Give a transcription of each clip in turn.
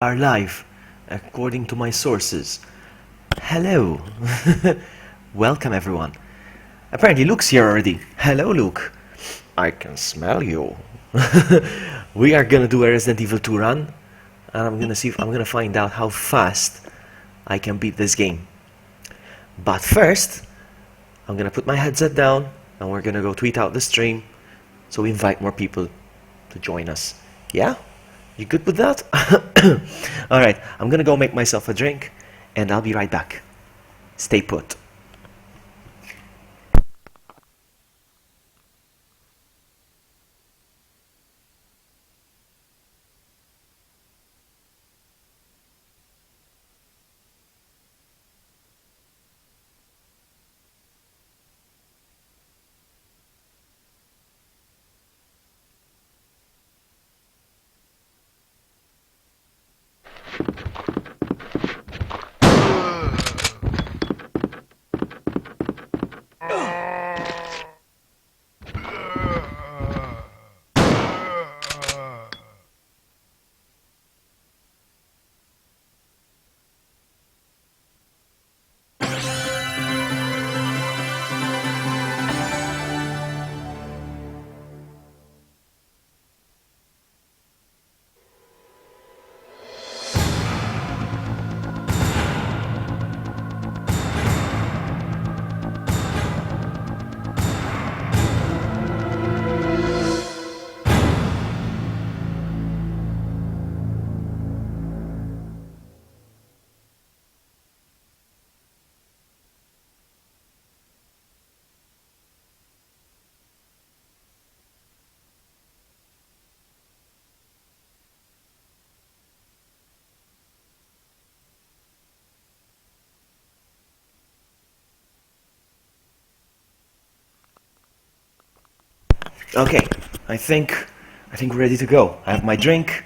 are live, according to my sources. Hello. Welcome everyone. Apparently Luke's here already. Hello Luke. I can smell you. We are gonna do a Resident Evil 2 run, and I'm gonna see if I'm gonna find out how fast I can beat this game. But first, I'm gonna put my headset down and we're gonna go tweet out the stream so we invite more people to join us. Yeah? You good with that? Alright, I'm gonna go make myself a drink and I'll be right back. Stay put. Okay, I think we're ready to go. I have my drink,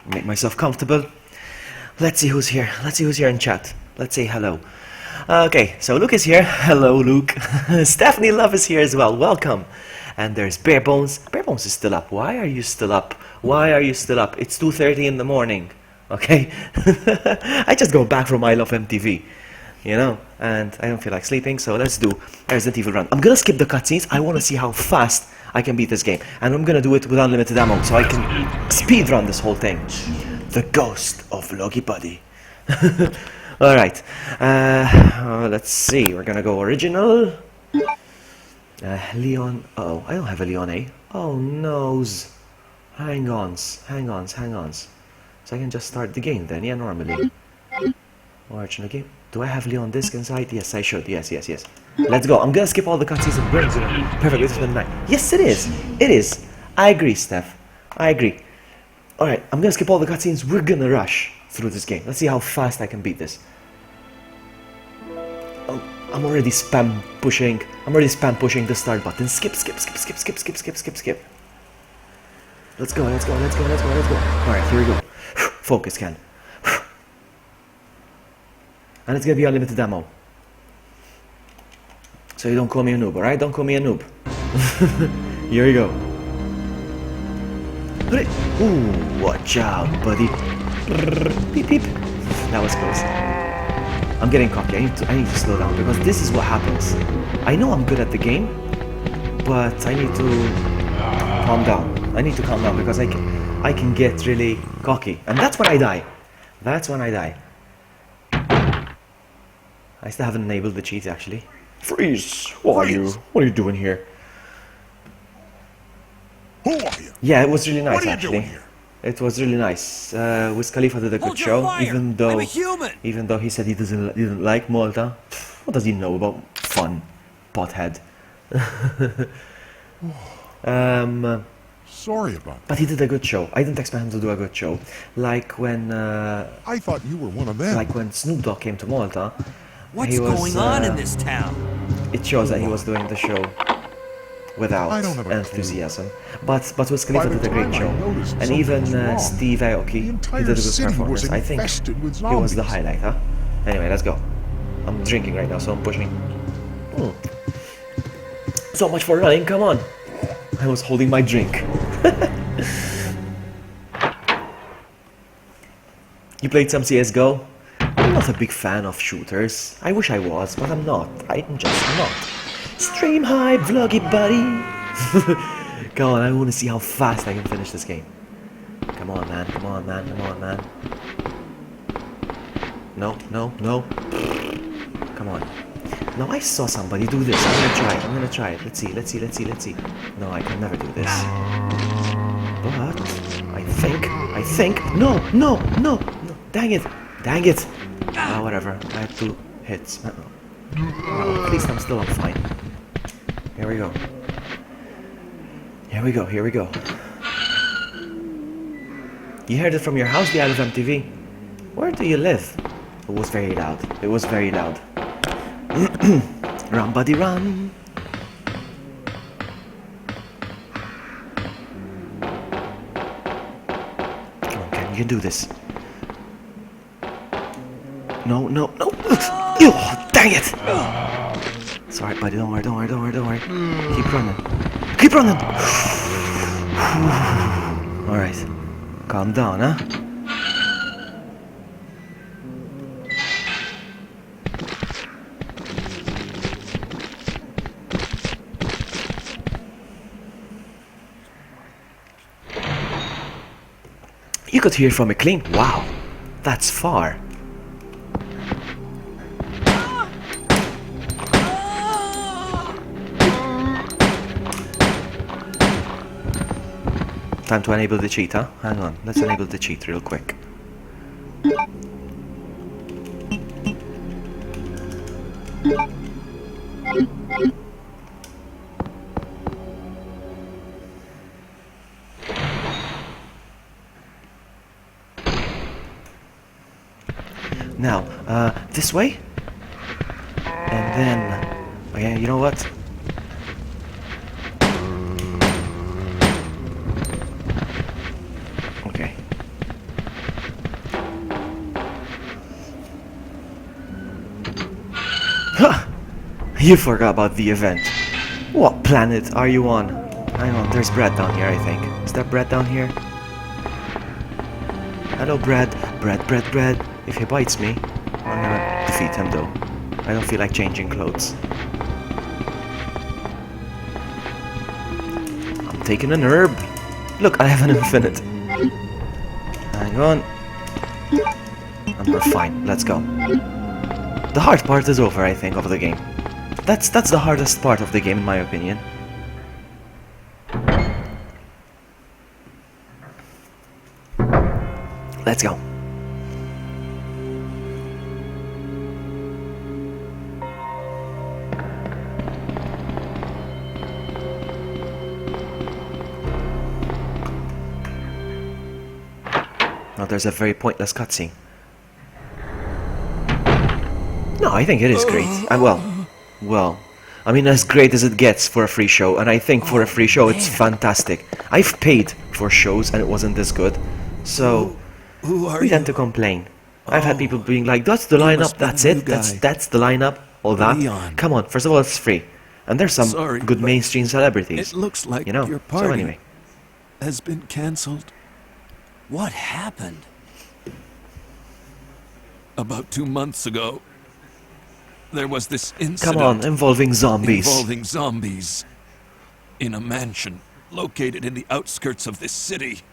make myself comfortable. Let's see who's here. Let's see who's here in chat. Let's say hello. Okay, so Luke is here. Hello, Luke. Stephanie Love is here as well. Welcome. And there's Bare Bones. Bare Bones is still up. Why are you still up? Why are you still up? It's 2:30 in the morning. Okay? I just go back from I Love MTV. You know, and I don't feel like sleeping, so let's do Resident Evil run. I'm gonna skip the cutscenes. I want to see how fast I can beat this game, and I'm gonna do it with unlimited ammo, so I can speed run this whole thing. The ghost of VloggyBuddy. All right, let's see. We're gonna go original. Leon. Oh, I don't have a LeonA. Oh noes. Hang on. So I can just start the game then. Yeah, normally. Original game. Do I have Leon disc inside? Yes, I should. Yes. Let's go. I'm gonna skip all the cutscenes and bring it. Perfect. This is the night. Yes, it is. It is. I agree, Steph. I agree. Alright, I'm gonna skip all the cutscenes. We're gonna rush through this game. Let's see how fast I can beat this. Oh, I'm already spam pushing the start button. Skip. Let's go. Alright, here we go. Focus, Ken. And it's gonna be unlimited ammo. So you don't call me a noob, alright? Don't call me a noob. Here we go. Ooh, watch out, buddy. Beep beep. That was close. I'm getting cocky. I need to slow down because this is what happens. I know I'm good at the game, but I need to calm down. I need to calm down because I can get really cocky. And that's when I die. I still haven't enabled the cheats actually. Freeze! What are you doing here? Who are you? Yeah, it was really nice What are you actually. doing here? It was really nice. Wiz Khalifa did a good show, even though he said he didn't like Malta. What does he know about fun, pothead? Sorry about that. But he did a good show. I didn't expect him to do a good show. Like when I thought you were one of them. like when Snoop Dogg came to Malta. What's going on in this town? It shows that he was doing the show without enthusiasm. But Wiz Khalifa did a great show. And even Steve Aoki, he did a good performance. I think he was the highlight, huh? Anyway, let's go. I'm drinking right now, so I'm pushing. So much for running, come on. I was holding my drink. You played some CSGO? I'm not a big fan of shooters. I wish I was, but I'm not. I'm just not. Stream hype, VloggyBuddy! Come on, I want to see how fast I can finish this game. Come on, man. Come on, man. Come on, man. No, no, no. Come on. No, I saw somebody do this. I'm gonna try it. I'm gonna try it. Let's see, let's see, let's see, let's see. No, I can never do this. But I think. No, no, no, no. Dang it. Dang it. Ah, whatever. I had 2 hits. Well, at least I'm still on fine. Here we go. Here we go. Here we go. You heard it from your house, the Isle of MTV. Where do you live? It was very loud. It was very loud. Run, buddy, run. Come on, Ken, you can do this. No, no, no. Oh, dang it. It's alright, buddy. Don't worry, don't worry, don't worry, don't worry. Keep running. Keep running. Alright. Calm down, huh? You could hear from a clean. Wow, that's far. Time to enable the cheat, huh? Hang on, let's enable the cheat real quick. Now, this way? And then... Oh yeah, you know what? Okay. Ha! You forgot about the event. What planet are you on? Hang on, there's Brad down here, I think. Is there Brad down here? Hello, Brad. Brad, Brad, Brad. If he bites me, I'm gonna defeat him though. I don't feel like changing clothes. I'm taking an herb. Look, I have an infinite. Hang on. And we're fine. Let's go. The hard part is over, I think, of the game. That's the hardest part of the game, in my opinion. Let's go. Now there's a very pointless cutscene. No, I think it is great. Well, I mean, as great as it gets for a free show, and I think for a free show it's fantastic. I've paid for shows and it wasn't this good, so we tend to complain. I've had people being like, "That's the lineup. That's it. That's the lineup. All that. Leon. Come on. First of all, it's free, and there's some good mainstream celebrities. It looks like you know. your party So anyway, has been cancelled. What happened? About 2 months ago, there was this incident. come on, involving zombies. Involving zombies in a mansion located in the outskirts of this city.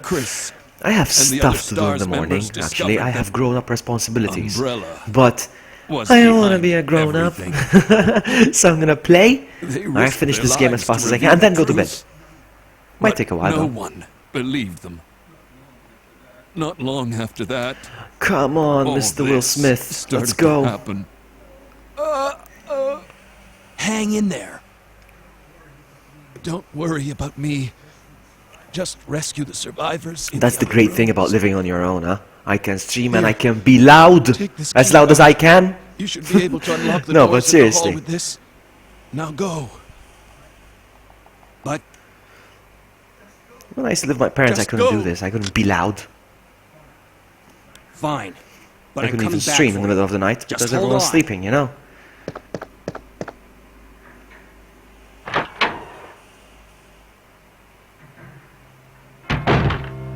Chris I have and the stuff other to do in the Stars morning. members Actually, I discovered have that grown-up responsibilities, Umbrella but was I don't want to behind be a grown-up, everything. so I'm gonna play. They I risked finish their this game as lives fast to as I can, reveal and then the go to bed. truth. Might But take a while no though. one believed them. Not long after that, Come on, all Mr. Will this Smith. started Let's to go. happen. Hang in there. Don't worry about me. Just rescue the survivors. in That's the other great thing rooms. about living on your own, huh? I can stream and I Here, can be loud, take this as key loud as out. I can. You should be able to unlock the No, doors but in the hall seriously. with this. Now go. But When I used to live with my parents, I Just couldn't go. do this. I couldn't be loud. fine. But I I'm couldn't even coming back stream in for the you. middle of the night Just because hold everyone was on. sleeping, you know?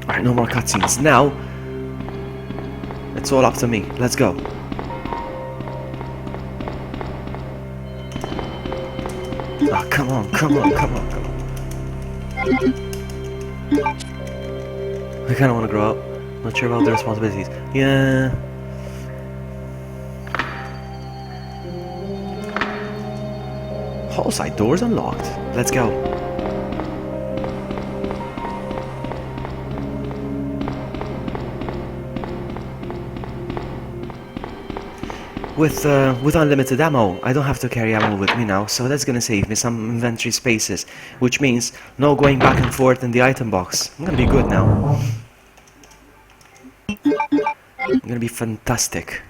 Alright, no more cutscenes. Now, It's all up to me. Let's go. Ah, come on, come on, come on, come on. I kinda wanna grow up. Not sure about the responsibilities. Yeah. Hall side doors unlocked. Let's go. With unlimited ammo, I don't have to carry ammo with me now, so that's gonna save me some inventory spaces, which means no going back and forth in the item box. I'm gonna be good now. I'm gonna be fantastic.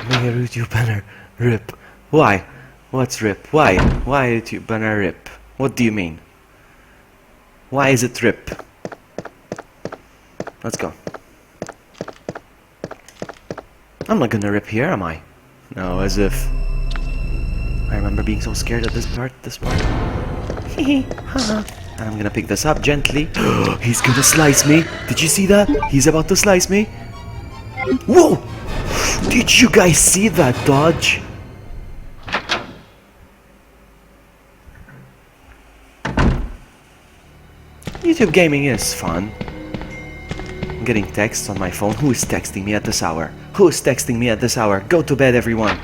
May a YouTube banner rip. Why? What's rip? Why? Why YouTube banner rip? What do you mean? Why is it rip? Let's go. I'm not gonna rip here, am I? No, as if. I remember being so scared at this part. Hehe, haha. And I'm gonna pick this up gently. He's gonna slice me. Did you see that? He's about to slice me. Whoa! Did you guys see that dodge? YouTube gaming is fun. I'm getting texts on my phone. Who is texting me at this hour? Who is texting me at this hour? Go to bed, everyone.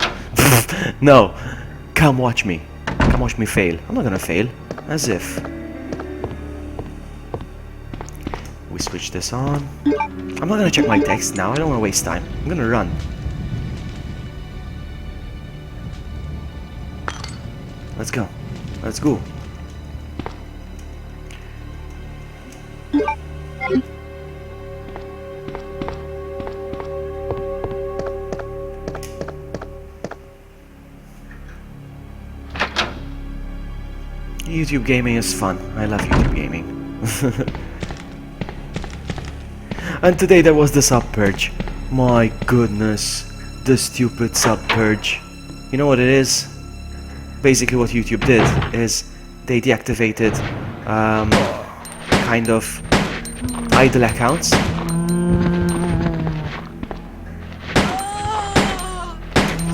No. Come watch me. Come watch me fail. I'm not gonna fail. As if. We switch this on. I'm not gonna check my text now. I don't wanna waste time. I'm gonna run. Let's go. Let's go. YouTube gaming is fun. I love YouTube gaming. And today there was the sub purge. My goodness. The stupid sub purge. You know what it is? Basically what YouTube did is they deactivated kind of idle accounts.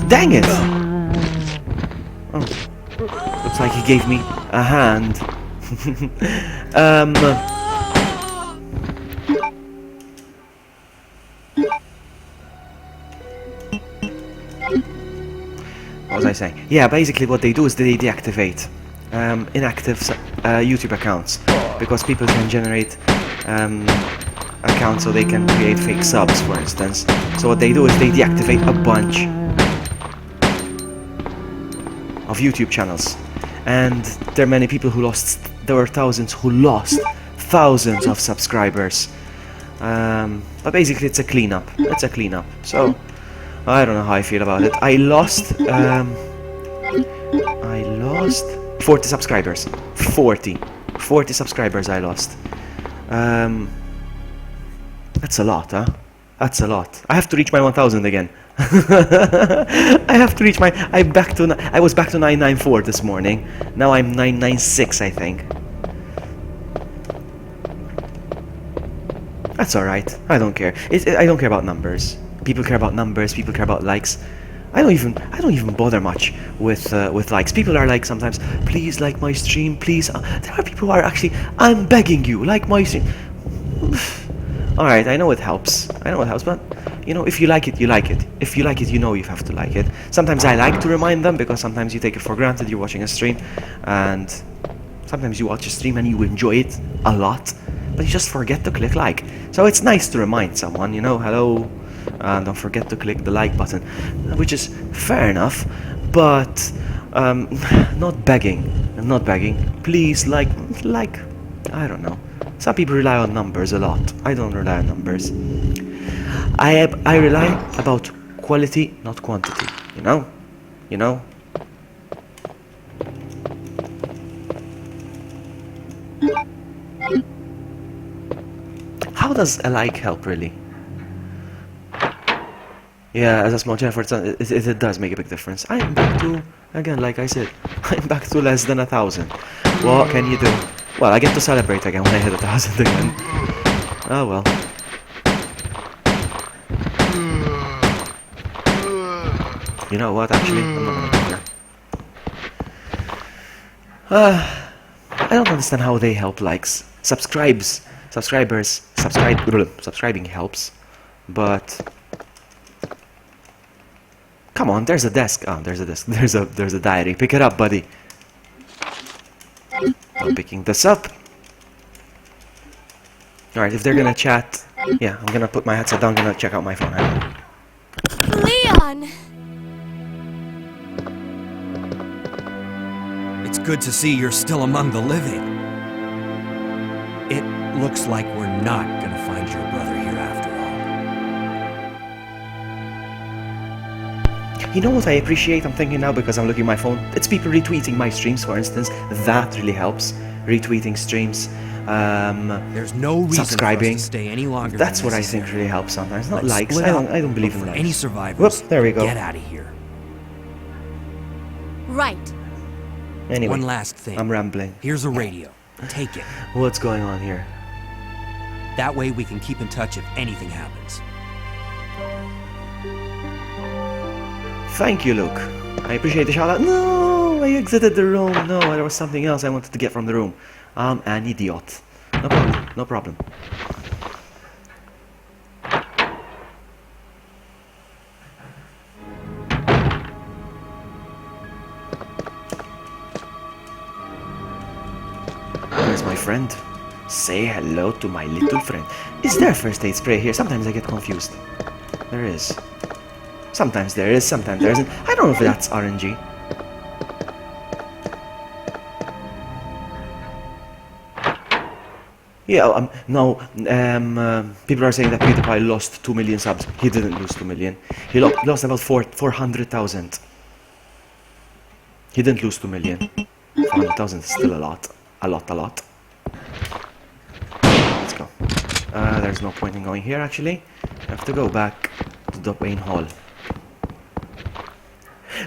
Dang it! Oh. Looks like he gave me a hand. What was I saying? Yeah, basically what they do is they deactivate inactive YouTube accounts because people can generate accounts so they can create fake subs, for instance. So what they do is they deactivate a bunch of YouTube channels, and there are many people who lost. There were thousands who lost thousands of subscribers. But basically, it's a cleanup. It's a cleanup. So I don't know how I feel about it. I lost 40 subscribers. 40 subscribers I lost. That's a lot, huh? That's a lot. I have to reach my 1,000 again. I have to reach my. I was back to 994 this morning. Now I'm 996, I think. That's all right. I don't care. I don't care about numbers. People care about numbers. People care about likes. I don't even bother much with likes. People are like sometimes, please like my stream, please. There are people who are actually, I'm begging you, like my stream. Alright, I know it helps. But you know, if you like it, you like it. If you like it, you know you have to like it. Sometimes I like to remind them because sometimes you take it for granted. You're watching a stream, and sometimes you watch a stream and you enjoy it a lot, but you just forget to click like. So it's nice to remind someone, you know, hello. Don't forget to click the like button, which is fair enough, but not begging. I'm not begging. Please like. I don't know. Some people rely on numbers a lot. I don't rely on numbers. I rely about quality, not quantity. You know. How does a like help, really? Yeah, as a small channel, it does make a big difference. I'm back to, again, like I said, I'm back to less than 1,000. What can you do? Well, I get to celebrate again when I hit 1,000 again. Oh well. You know what, actually? I'm not gonna go there. I don't understand how they help likes. Subscribing helps. But... Come on, there's a desk. Oh, there's a desk. There's a diary. Pick it up, buddy. I'm picking this up. Alright, if they're gonna chat... Yeah, I'm gonna put my headset down, gonna check out my phone. Hang on. Leon! It's good to see you're still among the living. It looks like we're not gonna find your brother here after all. You know what I appreciate? I'm thinking now because I'm looking at my phone. It's people retweeting my streams, for instance. That really helps. Retweeting streams. There's no reason subscribing. for us to stay any longer. That's than what I think necessary. really helps sometimes. Not Let's likes. split I up don't believe in before likes. any survivors. Whoops, there we go. Get out of here. Right. Anyway, One last thing. I'm rambling. Here's a radio. Take it. What's going on here? That way we can keep in touch if anything happens. Thank you, Luke. I appreciate the shout out. No, I exited the room. No, there was something else I wanted to get from the room. I'm an idiot. No problem. No problem. Where's my friend? Say hello to my little friend. Is there first aid spray here? Sometimes I get confused. There is. Sometimes there is, sometimes there isn't. I don't know if that's RNG. Yeah, people are saying that PewDiePie lost 2 million subs. He didn't lose 2 million. He lost about 400,000. He didn't lose 2 million. 400,000 is still a lot. A lot. Let's go. There's no point in going here, actually. I have to go back to the main hall.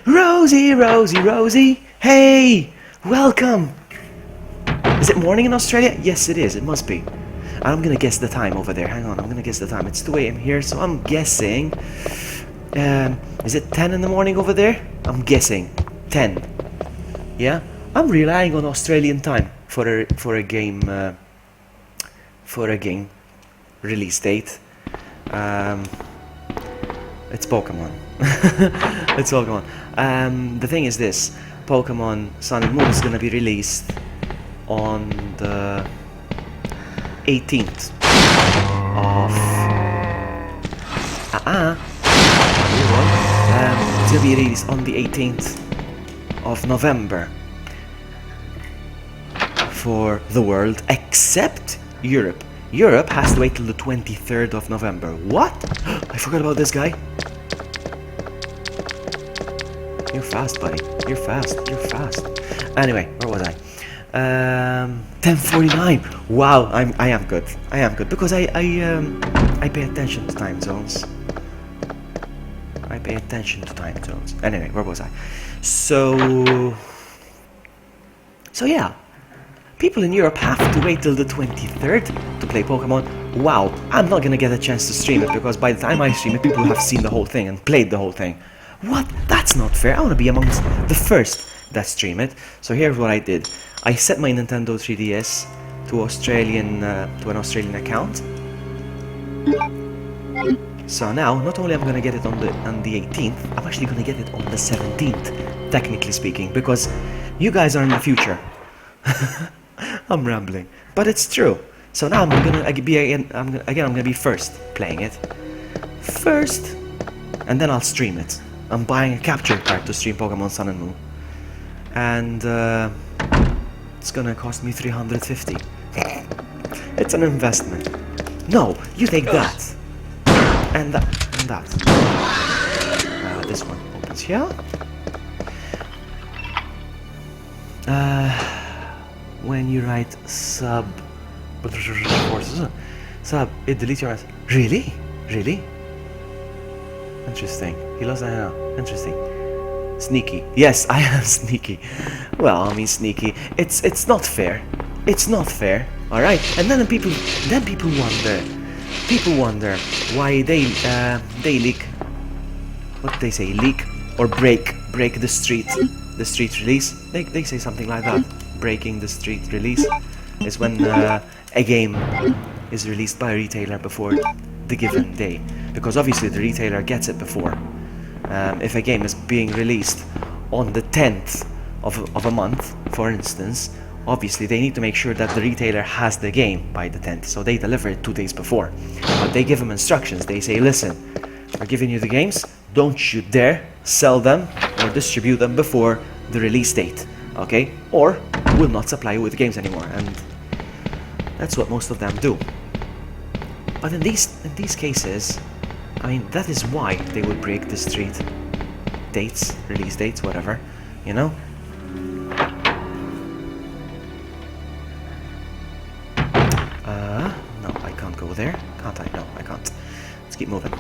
Rosie! Hey! Welcome! Is it morning in Australia? Yes, it is. It must be. And I'm gonna guess the time over there. Hang on, I'm gonna guess the time. It's 2 AM here, so I'm guessing... is it 10 in the morning over there? I'm guessing 10. Yeah? I'm relying on Australian time for a game release date. It's Pokemon. It's Pokemon. The thing is this: Pokemon Sun and Moon is gonna be released on the 18th of it's gonna be released on the 18th of November for the world, except Europe. Europe has to wait till the 23rd of November. What? I forgot about this guy. You're fast, buddy. You're fast. Anyway, where was I? 10:49. Wow, I am good. Because I pay attention to time zones. Anyway, where was I? So yeah. People in Europe have to wait till the 23rd to play Pokemon. Wow, I'm not gonna get a chance to stream it because by the time I stream it, people have seen the whole thing and played the whole thing. What? That's not fair. I want to be amongst the first that stream it. So here's what I did. I set my Nintendo 3DS to an Australian account. So now, not only I'm gonna get it on the 18th, I'm actually gonna get it on the 17th, technically speaking, because you guys are in the future. I'm rambling, but it's true. So now I'm gonna be first playing it, and then I'll stream it. I'm buying a capture card to stream Pokemon Sun and Moon, and it's gonna cost me 350. It's an investment. No, you take that, and that, and that. This one opens here. When you write sub, it deletes your answer. Really? Interesting. He lost that. Interesting. Sneaky. Yes, I am sneaky. Well, I mean sneaky. It's not fair. It's not fair. All right. And then people wonder why they leak. What do they say? Leak or break the street release. They say something like that. Breaking the street release is when a game is released by a retailer before the given day, because obviously the retailer gets it before. If a game is being released on the 10th of a month, for instance, obviously they need to make sure that the retailer has the game by the 10th, so they deliver it 2 days before. But they give them instructions. They say, listen, we're giving you the games, don't you dare sell them or distribute them before the release date, okay? Or we'll not supply you with games anymore. And that's what most of them do. But in these cases, I mean, that is why they would break the street dates, release dates, whatever, you know? No, I can't go there. Can't I? No, I can't. Let's keep moving.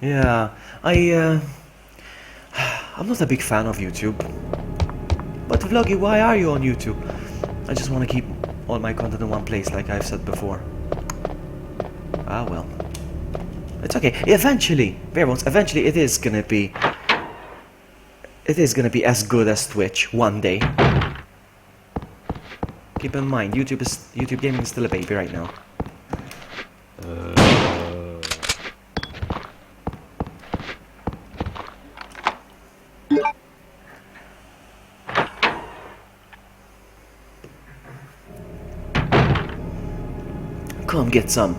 Yeah, I'm not a big fan of YouTube. But Vloggy, why are you on YouTube? I just want to keep all my content in one place, like I've said before. Ah well, it's okay. Eventually, eventually it is gonna be as good as Twitch one day. Keep in mind, YouTube gaming is still a baby right now. Come get some.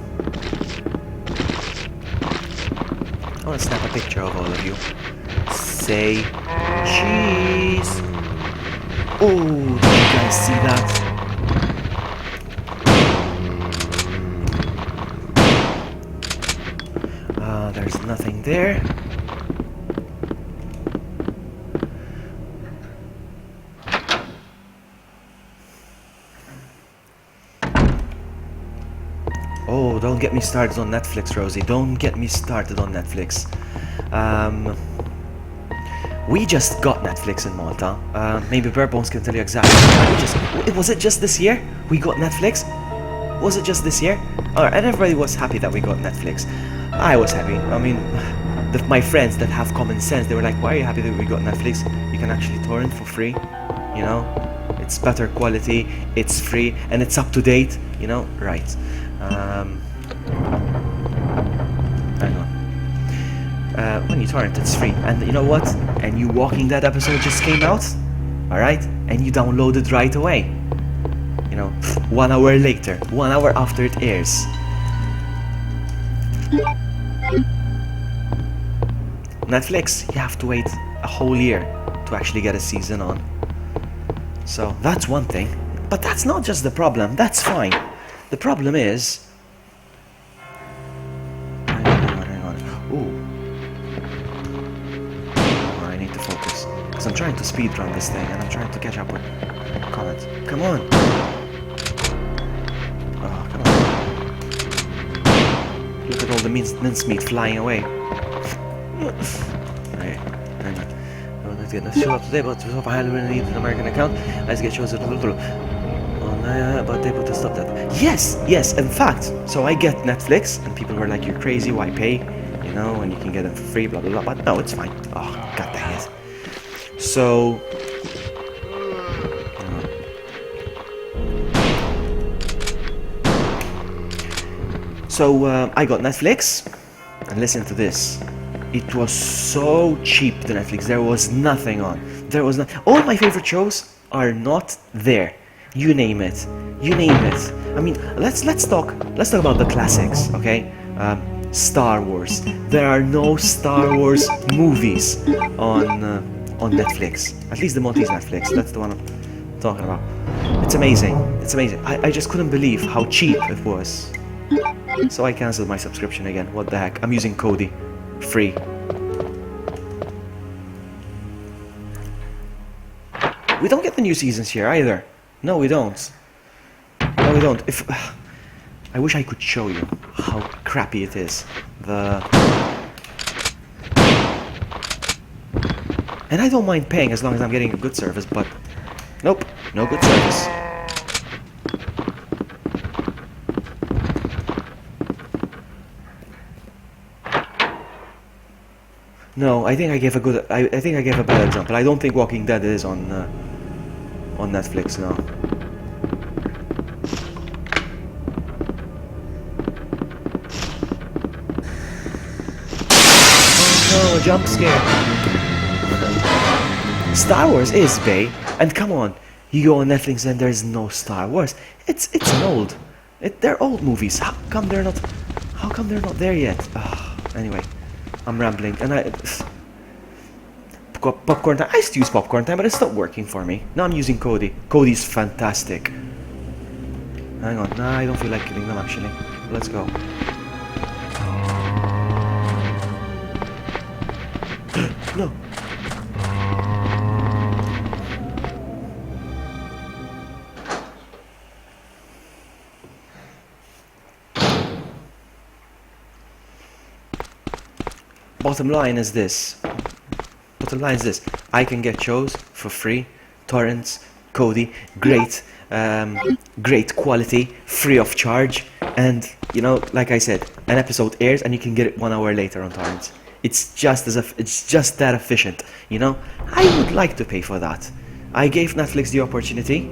I want to snap a picture of all of you. Say cheese. Oh, did you guys see that? There's nothing there. Oh, don't get me started on Netflix, Rosie. Don't get me started on Netflix. We just got Netflix in Malta. Maybe Burbones can tell you exactly. Was it just this year we got Netflix? Was it just this year? Alright, and everybody was happy that we got Netflix. I was happy. I mean, my friends that have common sense, they were like, why are you happy that we got Netflix? You can actually torrent for free, you know? It's better quality, it's free, and it's up to date, you know? Right. Hang on. When you torrent, it's free. And you know what? A new Walking Dead episode just came out, alright? And you download it right away. You know, 1 hour later, 1 hour after it airs. Netflix, you have to wait a whole year to actually get a season on. So that's one thing. But that's not just the problem, that's fine. The problem is... Hang on. Ooh. Oh, I need to focus. Because I'm trying to speedrun this thing and I'm trying to catch up with comments. Come on! Oh, come on. Look at all the mincemeat flying away. Right, hang on. Let's get this show up today, but if I really need an American account, let's get shows but they put to stop that. Yes, in fact, so I get Netflix, and people were like, you're crazy, why pay? You know, and you can get it for free, blah, blah, blah, but no, it's fine. Oh, god dang it. So... I got Netflix, and listen to this. It was so cheap, the Netflix, there was nothing on. All my favorite shows are not there. You name it. You name it. I mean, let's talk about the classics, okay? Star Wars. There are no Star Wars movies on Netflix. At least the Maltese Netflix. That's the one I'm talking about. It's amazing. It's amazing. I just couldn't believe how cheap it was. So I cancelled my subscription again. What the heck? I'm using Kodi. Free. We don't get the new seasons here either. No, we don't. No, we don't. I wish I could show you how crappy it is. And I don't mind paying as long as I'm getting a good service, but nope, no good service. No, I think I gave a good. I think I gave a bad example. I don't think Walking Dead is on Netflix now. Oh no, a jump scare. Star Wars is bae, and come on, you go on Netflix and there's no Star Wars. It's an old. They're old movies. How come they're not? How come they're not there yet? Anyway. I'm rambling, and popcorn time. I used to use popcorn time, but it stopped working for me. Now I'm using Cody. Cody's fantastic. Hang on, nah, I don't feel like killing them actually. Let's go. No. Bottom line is this. I can get shows for free, torrents, Kodi, great quality, free of charge, and you know, like I said, an episode airs and you can get it 1 hour later on torrents. It's just that efficient, you know. I would like to pay for that. I gave Netflix the opportunity,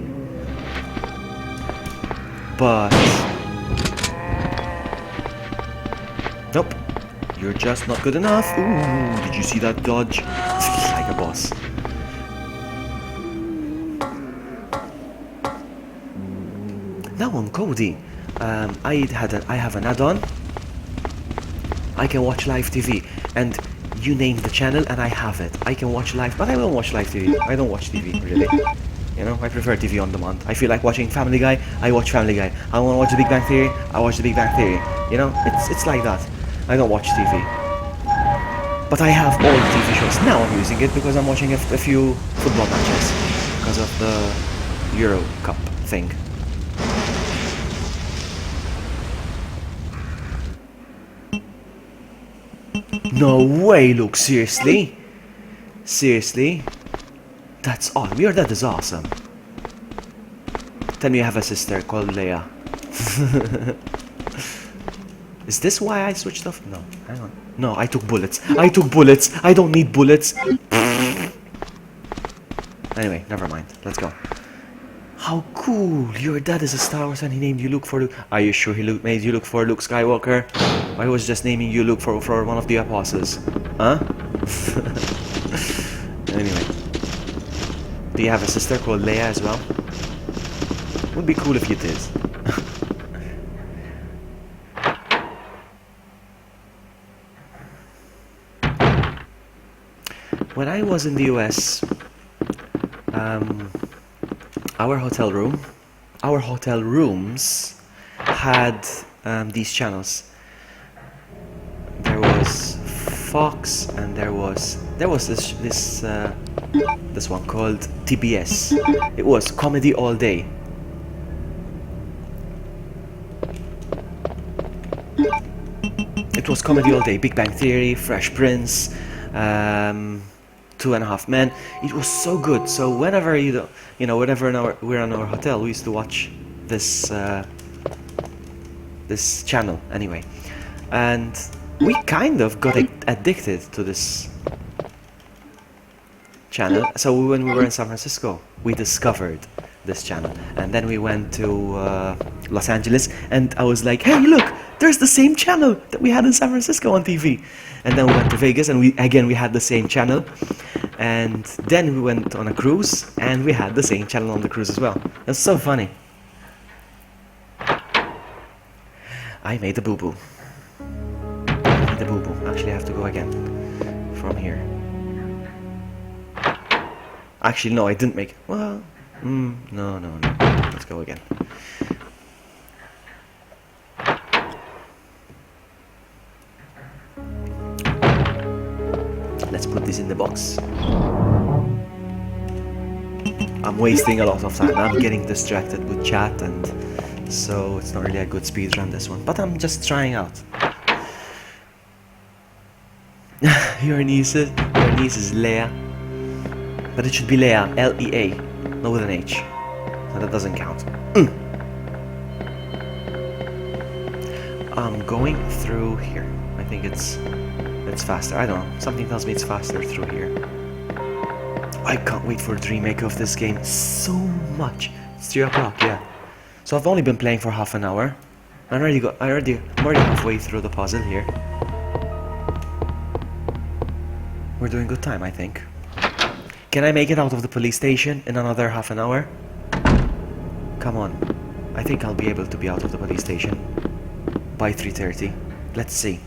but nope. You're just not good enough. Ooh, did you see that dodge? Like a boss. Now on Kodi, I have an add-on. I can watch live TV, and you name the channel and I have it. I can watch live, but I don't watch live TV. I don't watch TV really. You know, I prefer TV on demand. I feel like watching Family Guy, I watch Family Guy. I want to watch The Big Bang Theory, I watch The Big Bang Theory. You know, it's like that. I don't watch TV. But I have all the TV shows. Now I'm using it because I'm watching a few football matches. Because of the Euro Cup thing. No way, Luke, seriously? Seriously? That's awesome. Your dad is awesome. Tell me you have a sister called Leia. Is this why I switched off? No, hang on. No, I took bullets. I don't need bullets. Anyway, never mind. Let's go. How cool! Your dad is a Star Wars and he named you Luke for Luke. Are you sure he made you look for Luke Skywalker? Or he was just naming you Luke for one of the apostles? Huh? Anyway. Do you have a sister called Leia as well? Would be cool if you did. When I was in the US, our hotel rooms had these channels. There was Fox, and there was this one called TBS. It was comedy all day. It was comedy all day. Big Bang Theory, Fresh Prince, 2.5 Men. It was so good. So whenever whenever we're in our hotel, we used to watch this this channel anyway, and we kind of got addicted to this channel. So when we were in San Francisco, we discovered this channel, and then we went to Los Angeles, and I was like, hey, look, there's the same channel that we had in San Francisco on TV. And then we went to Vegas, and we had the same channel. And then we went on a cruise, and we had the same channel on the cruise as well. It was so funny. I made a boo-boo. Actually, I have to go again from here. Actually, no, I didn't make it. Well, no. Let's go again. Let's put this in the box. I'm wasting a lot of time. I'm getting distracted with chat, and so it's not really a good speed run, this one. But I'm just trying out. Your niece is Leia. But it should be Lea, L-E-A, not with an H. So that doesn't count. I'm going through here. I think it's faster. I don't know. Something tells me it's faster through here. I can't wait for the remake of this game so much. It's 3 o'clock, yeah. So I've only been playing for half an hour. I'm already halfway through the puzzle here. We're doing good time, I think. Can I make it out of the police station in another half an hour? Come on. I think I'll be able to be out of the police station by 3:30. Let's see.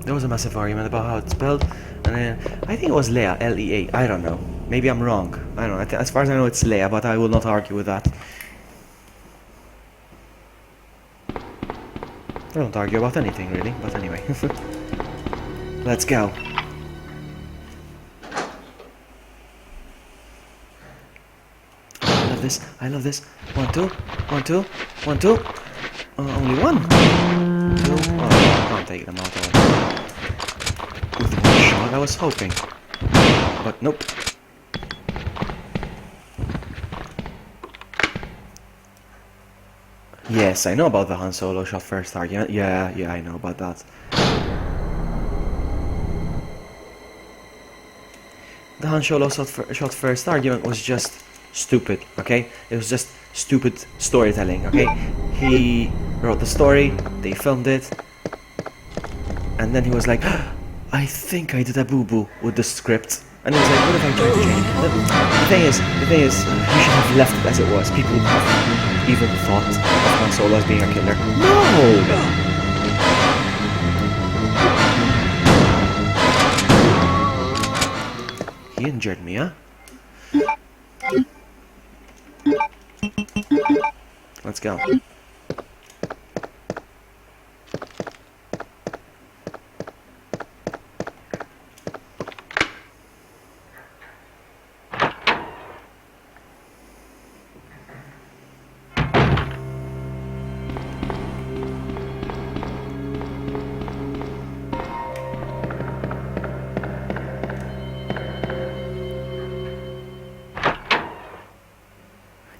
There was a massive argument about how it's spelled, and then I think it was Lea, L-E-A. I don't know. Maybe I'm wrong. I don't know. As far as I know, it's Lea, but I will not argue with that. I don't argue about anything, really. But anyway, let's go. I love this. I love this. 1, 2, 1, 2, 1, 2. Only 1. 2. Oh, I can't take them out all. With one shot, I was hoping. But nope. Yes, I know about the Han Solo shot first argument. Yeah, I know about that. The Han Solo shot first argument was just stupid, okay? It was just stupid storytelling, okay? He wrote the story, they filmed it, and then he was like, I think I did a boo-boo with the script. And he was like, what if I tried to change it? The thing is, you should have left it as it was. People would have even thought of Han Solo as being a killer. No! He injured me, huh? Let's go.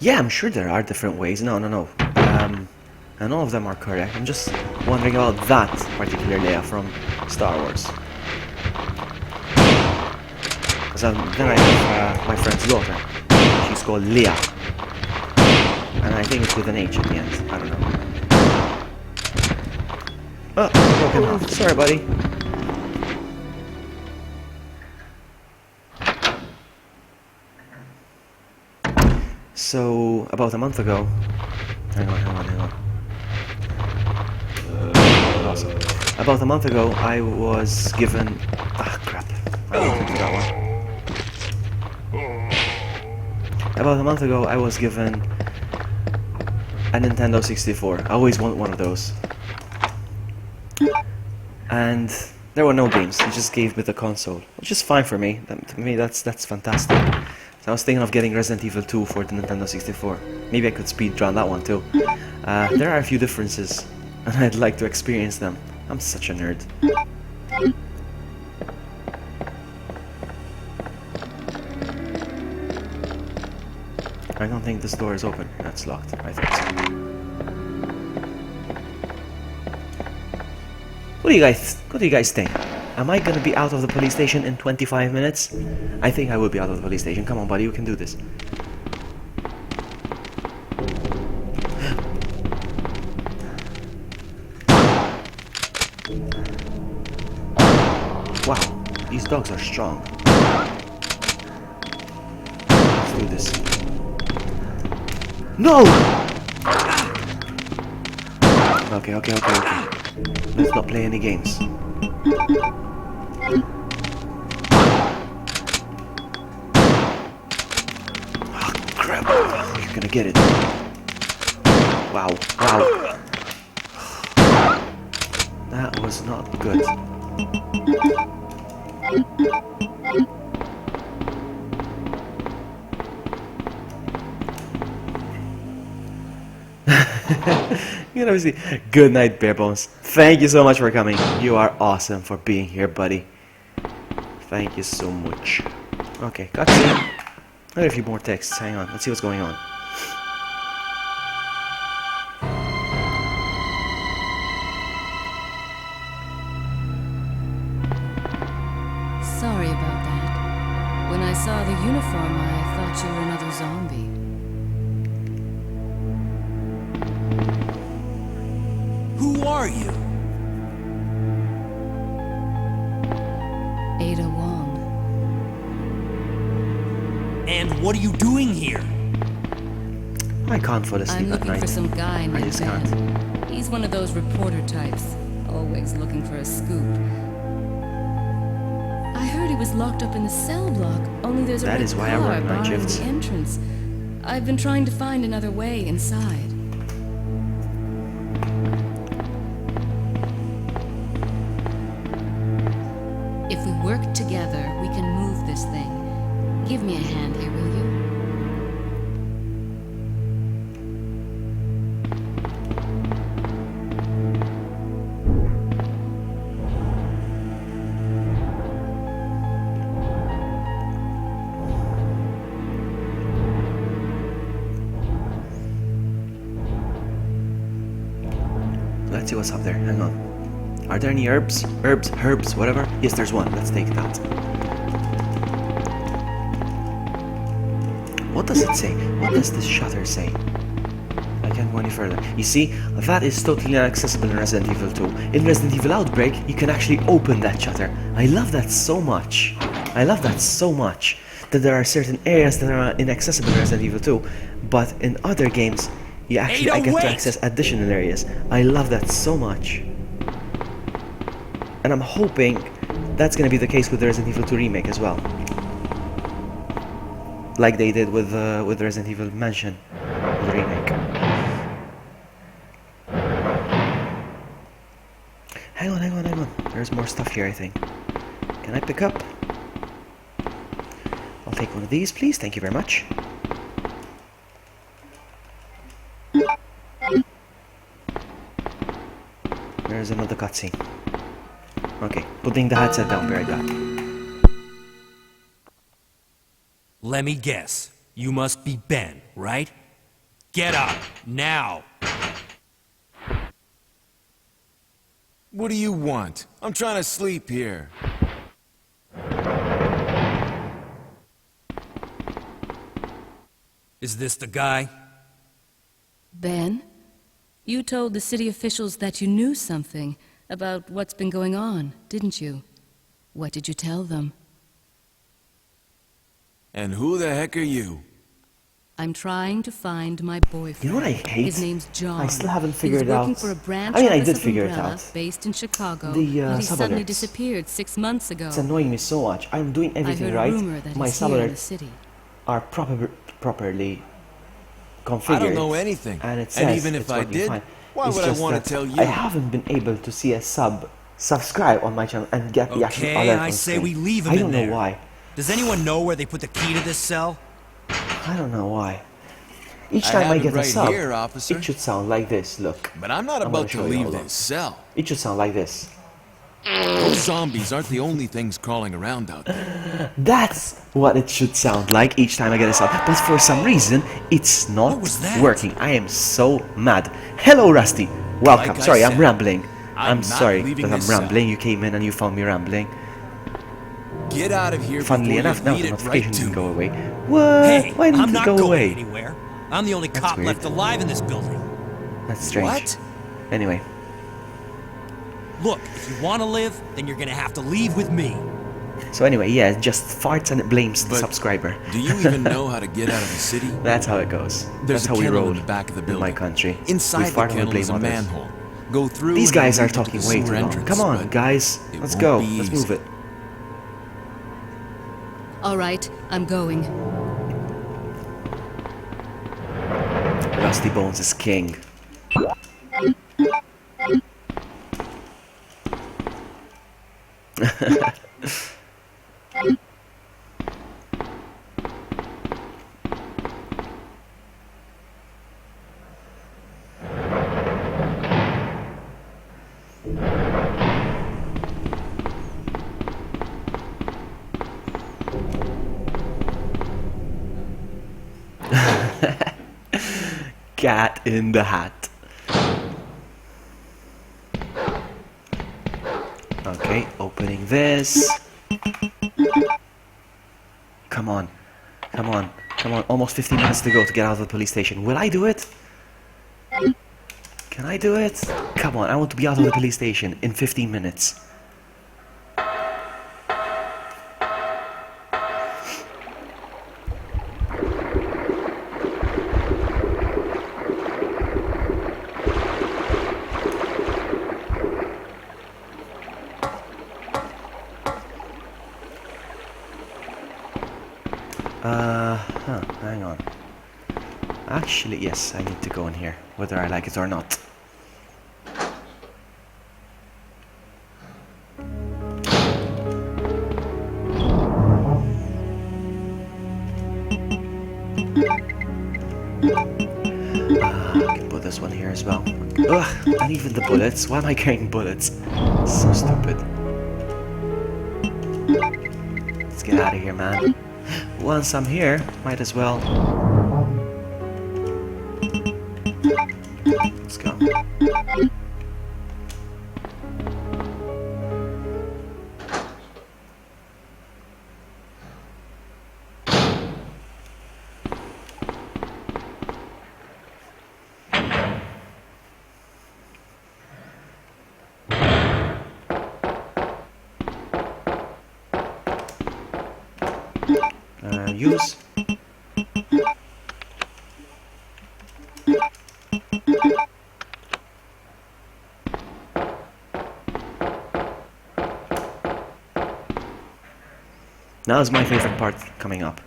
Yeah, I'm sure there are different ways. No. And all of them are correct. I'm just wondering about that particular Leia from Star Wars. Because then I have my friend's daughter. She's called Leia. And I think it's with an H at the end. I don't know. Oh, broken off. Sorry, buddy. So, about a month ago... Hang on. Awesome. About a month ago, I was given... Ah, crap. I don't think that one. About a month ago, I was given a Nintendo 64. I always want one of those. And there were no games. He just gave me the console, which is fine for me. To me, that's fantastic. So I was thinking of getting Resident Evil 2 for the Nintendo 64. Maybe I could speedrun that one too. There are a few differences, and I'd like to experience them. I'm such a nerd. I don't think this door is open. That's locked. I think so. What do you guys think? Am I gonna be out of the police station in 25 minutes? I think I will be out of the police station. Come on, buddy, you can do this. Wow, these dogs are strong. Let's do this. No! Okay. Let's not play any games. You're gonna get it. Wow, wow. That was not good. You know, see. Good night, Bare Bones. Thank you so much for coming. You are awesome for being here, buddy. Thank you so much. Okay, got you. I got a few more texts. Hang on, let's see what's going on. Sorry about that. When I saw the uniform, I thought you were another zombie. Who are you? Ada Wong. And what are you doing here? I can't fall asleep I'm at looking night. for some guy I named just Ben. can't. He's one of those reporter types, always looking for a scoop. I heard he was locked up in the cell block, only there's a That red is why I car work night barring shifts. the entrance. I've been trying to find another way inside. If we work together, we can move this thing. Give me a hand here, will you? Let's see what's up there. Hang on. Are there any herbs? Herbs, whatever? Yes, there's one. Let's take that. What does it say? What does this shutter say? I can't go any further. You see, that is totally inaccessible in Resident Evil 2. In Resident Evil Outbreak, you can actually open that shutter. I love that so much. I love that so much. That there are certain areas that are inaccessible in Resident Evil 2, but in other games, you actually Ada, get wait! to access additional areas. I love that so much. And I'm hoping that's gonna be the case with the Resident Evil 2 remake as well. Like they did with Resident Evil Mansion, the remake. Hang on. There's more stuff here, I think. Can I pick up? I'll take one of these, please. Thank you very much. There's another cutscene. Okay, putting the headset down, be right back. Let me guess. You must be Ben, right? Get up, now! What do you want? I'm trying to sleep here. Is this the guy? Ben? You told the city officials that you knew something about what's been going on, didn't you? What did you tell them? And who the heck are you? I'm trying to find my boyfriend. You know what I hate? His name's John. I still haven't He figured was working out. for a branch I mean, I office did of figure it Umbrella out. based in Chicago, The, but he suddenly subalerts. disappeared 6 months ago. It's annoying me so much. I'm doing I everything heard a right. rumor that My he's here in the subalerts city. are properly configured. I don't know anything. And it says And even if it's I working did, fine. why It's would I just want that to tell you? I haven't been able to see a subscribe on my channel and get the actual Okay, alert I on say screen. we leave him I don't in know there. why. Does anyone know where they put the key to this cell? I don't know why. Each I time I have it get a right sub, here, officer. it should sound like this. Look. But I'm not I'm about gonna to show you, leave hold on. this cell. It should sound like this. Those zombies aren't the only things crawling around out there. That's what it should sound like each time I get a sub. But for some reason, it's not What was that? working. I am so mad. Hello, Rusty. Welcome. Like I Sorry, I'm said, rambling. I'm I'm not sorry leaving that I'm this cell. rambling. You came in and you found me rambling. Get out of here Funnily before enough, you now lead the it notification right didn't to go me. away. What? Hey, Why didn't I'm it not go going away? anywhere. I'm the only That's cop weird. left alive in this building. That's strange. What? Anyway, Look, if you want to live, then you're gonna have to leave with me. so anyway, yeah, it just farts and it blames the But subscriber. Do you even know how to get out of the city? That's how it goes. There's That's a how we kennel roll in the back of the in building. my country. Inside we the fart and we kennel blame is a others. manhole. Go through. These and guys it'll are lead you to talking the way sewer too long. entrance, Come on, but guys. it Let's won't go. be Let's easy. move it. All right, I'm going. Rusty Bones is king. Cat in the Hat. Okay, opening this. Come on, come on, come on. Almost 15 minutes to go to get out of the police station. Will I do it? Can I do it? Come on, I want to be out of the police station in 15 minutes. Hang on. Actually, yes, I need to go in here, whether I like it or not. I can put this one here as well. Ugh, and even the bullets. Why am I carrying bullets? So stupid. Let's get out of here, man. Once I'm here, might as well. Let's go. Use. Now is my favorite part coming up.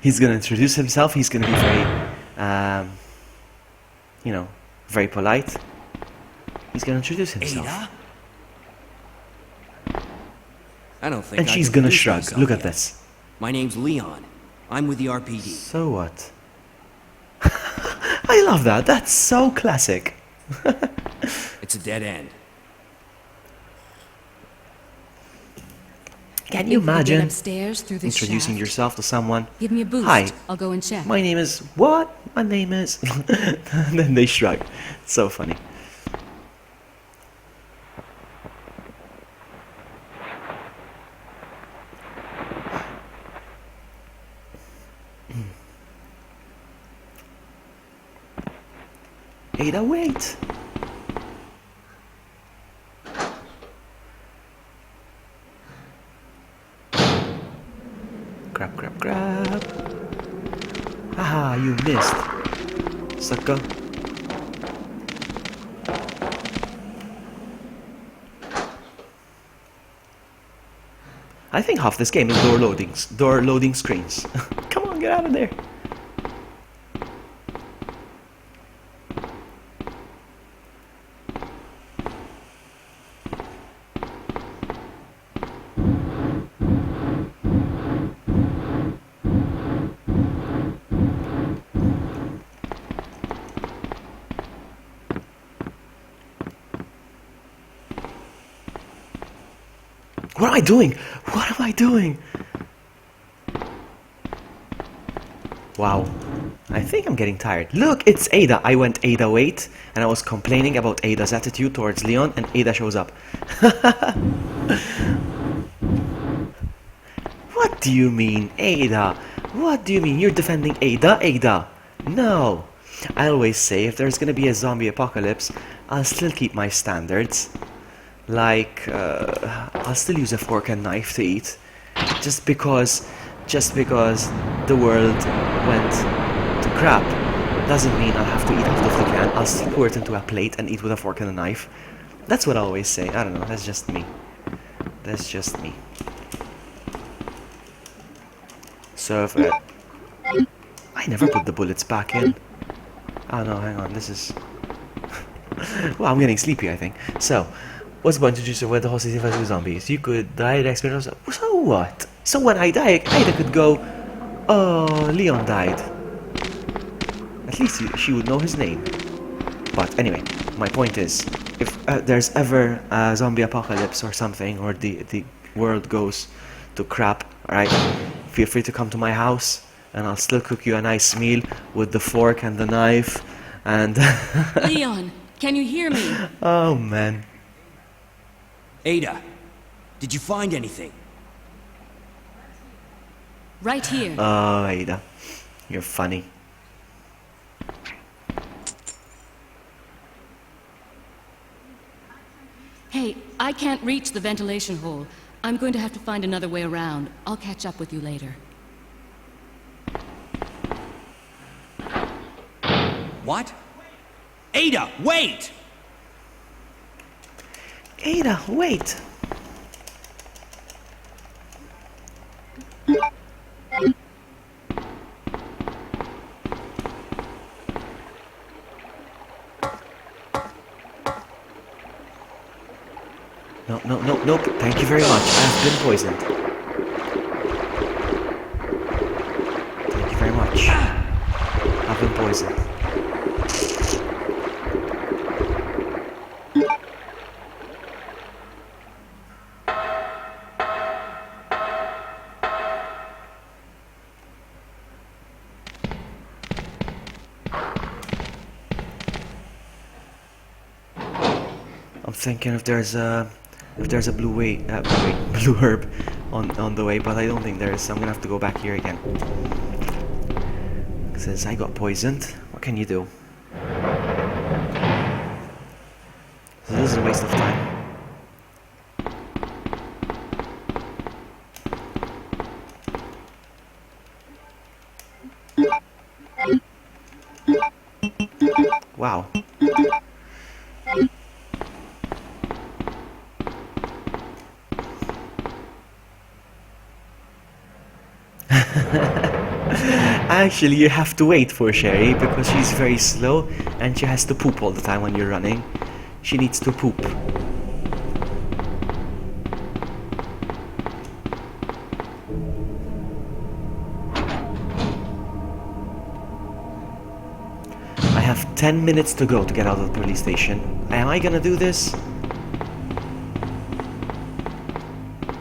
He's gonna introduce himself. He's gonna be very, you know, very polite. He's gonna introduce himself. Ada? I don't think And I she's can gonna introduce shrug. myself Look at yet. this. My name's Leon. I'm with the RPD. So what? I love that. That's so classic. It's a dead end. Can you Get imagine upstairs through this introducing shaft? yourself to someone? Give me a boost. Hi, I'll go and check. my name is what? My name is. And then they shrug. It's so funny. Ada, wait! Grab, grab, grab! Haha, you missed, sucker. I think half this game is door loading screens. Come on, get out of there! What am I doing? What am I doing? Wow. I think I'm getting tired. Look, it's Ada. I went Ada wait, and I was complaining about Ada's attitude towards Leon, and Ada shows up. What do you mean, Ada? What do you mean? You're defending Ada? Ada? No. I always say if there's gonna be a zombie apocalypse, I'll still keep my standards. Like, I'll still use a fork and knife to eat, just because the world went to crap doesn't mean I'll have to eat out of the can. I'll still pour it into a plate and eat with a fork and a knife. That's what I always say. I don't know, that's just me. That's just me. So if I never put the bullets back in. Oh no, hang on, this is... well, I'm getting sleepy, I think. So, what's the point to just avoid the whole city fights with zombies? You could die at experience. So what? So when I die, Ada could go, oh, Leon died. At least she would know his name. But anyway, my point is, if there's ever a zombie apocalypse or something, or the world goes to crap, alright, feel free to come to my house, and I'll still cook you a nice meal with the fork and the knife, and... Leon, can you hear me? oh man. Ada, did you find anything? Right here. Oh, Ada, you're funny. Hey, I can't reach the ventilation hole. I'm going to have to find another way around. I'll catch up with you later. What? Ada, wait! Ada, wait! No, no, no, nope. Thank you very much. I've been poisoned. Thank you very much. I've been poisoned. I'm thinking if there's a blue herb on the way, but I don't think there is, so I'm gonna have to go back here again. Since I got poisoned, what can you do? So this is a waste of time. Wow. Actually, you have to wait for Sherry because she's very slow and she has to poop all the time when you're running. She needs to poop. I have 10 minutes to go to get out of the police station. Am I gonna do this?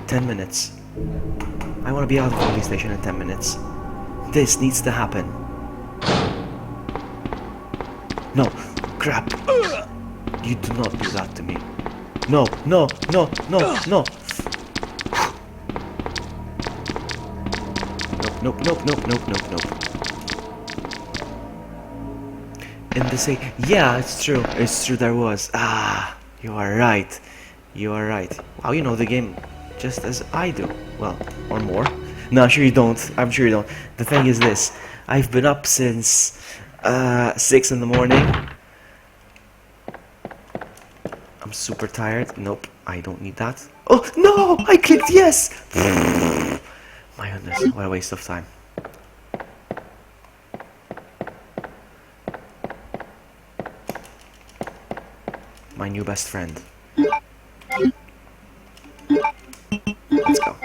10 minutes. I want to be out of the police station in 10 minutes. This needs to happen. No, crap. You do not do that to me. No, no, no, no, no. Nope, nope, nope, nope, nope, nope. And they say, yeah, it's true, there was. Ah, you are right. You are right. Wow, you know the game just as I do. Well, or more. No, I'm sure you don't. I'm sure you don't. The thing is this. I've been up since 6 in the morning. I'm super tired. Nope, I don't need that. Oh, no! I clicked yes! My goodness, what a waste of time. My new best friend. Let's go.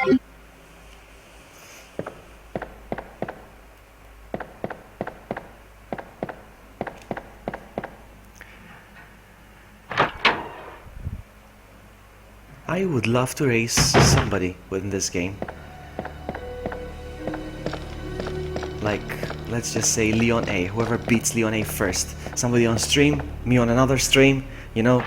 I would love to race somebody within this game. Like, let's just say LeonA. Whoever beats LeonA first. Somebody on stream, me on another stream, you know.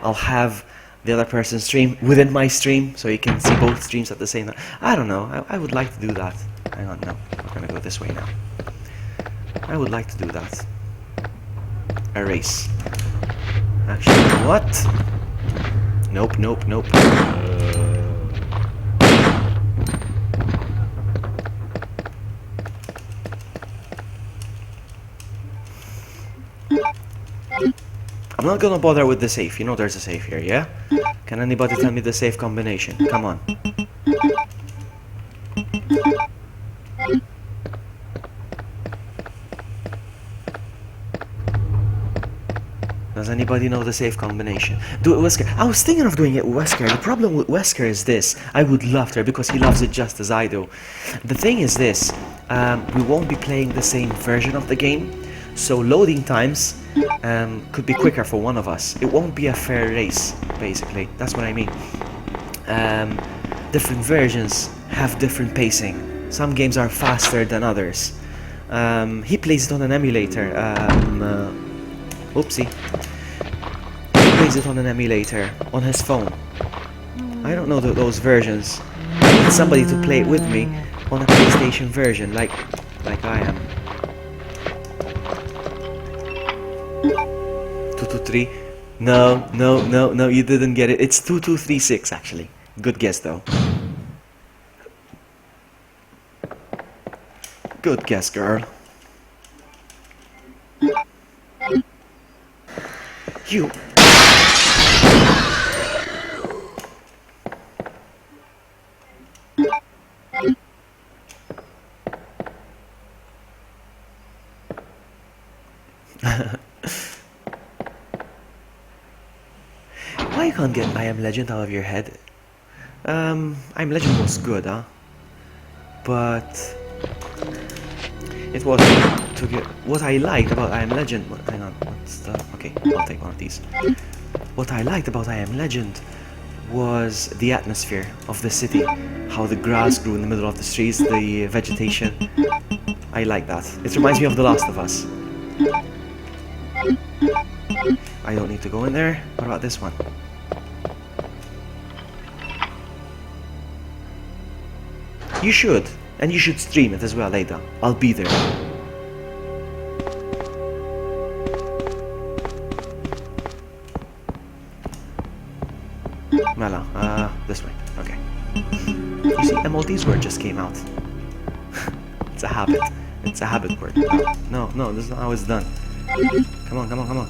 I'll have the other person's stream within my stream, so you can see both streams at the same time. I don't know, I would like to do that. Hang on, no, we're gonna go this way now. I would like to do that. A race. Actually, what? Nope, nope, nope. I'm not gonna bother with the safe. You know there's a safe here, yeah? Can anybody tell me the safe combination? Come on. Does anybody know the safe combination? Do it, Wesker. I was thinking of doing it with Wesker. The problem with Wesker is this. I would love to, because he loves it just as I do. The thing is this. We won't be playing the same version of the game, so loading times could be quicker for one of us. It won't be a fair race, basically. That's what I mean. Different versions have different pacing. Some games are faster than others. He plays it on an emulator. Oopsie. He plays it on an emulator on his phone. I don't know those versions. I need somebody to play it with me on a PlayStation version, like I am. 223. No, you didn't get it. It's 2236 actually. Good guess though. Good guess, girl. You. Why you can't get I Am Legend out of your head? I Am Legend was good, huh? But it was to get what I liked about I Am Legend. Hang on, what's the? Okay, I'll take one of these. What I liked about I Am Legend was the atmosphere of the city, how the grass grew in the middle of the streets, the vegetation. I like that. It reminds me of The Last of Us. I don't need to go in there. What about this one? You should. And you should stream it as well later. I'll be there. Mela, this way. Okay. You see, a Maltese word just came out. It's a habit. It's a habit word. No, this is not how it's done. Come on. Come on.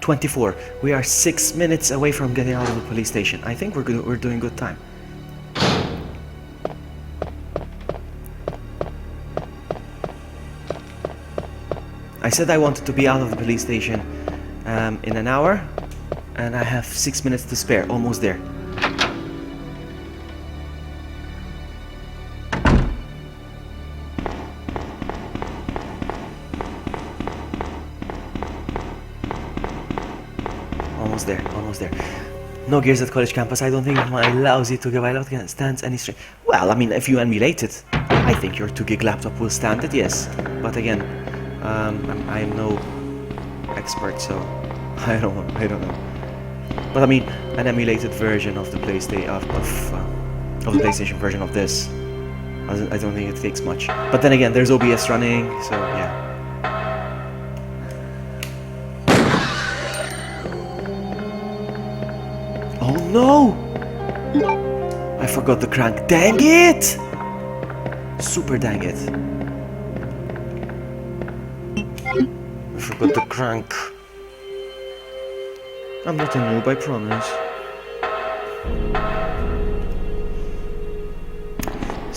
24. We are 6 minutes away from getting out of the police station. I think we're doing good time. I said I wanted to be out of the police station in an hour, and I have 6 minutes to spare. Almost there. Almost there. No gears at college campus. I don't think my lousy 2 GB laptop stands any strain. Well, I mean, if you emulate it, I think your 2 GB laptop will stand it, yes. But again, I'm no expert, so I don't know. But I mean, an emulated version of the PlayStation of the PlayStation version of this, I don't think it takes much. But then again, there's OBS running, so yeah. Oh no! I forgot the crank. Dang it! Super dang it. I forgot the crank. I'm not a noob, I promise.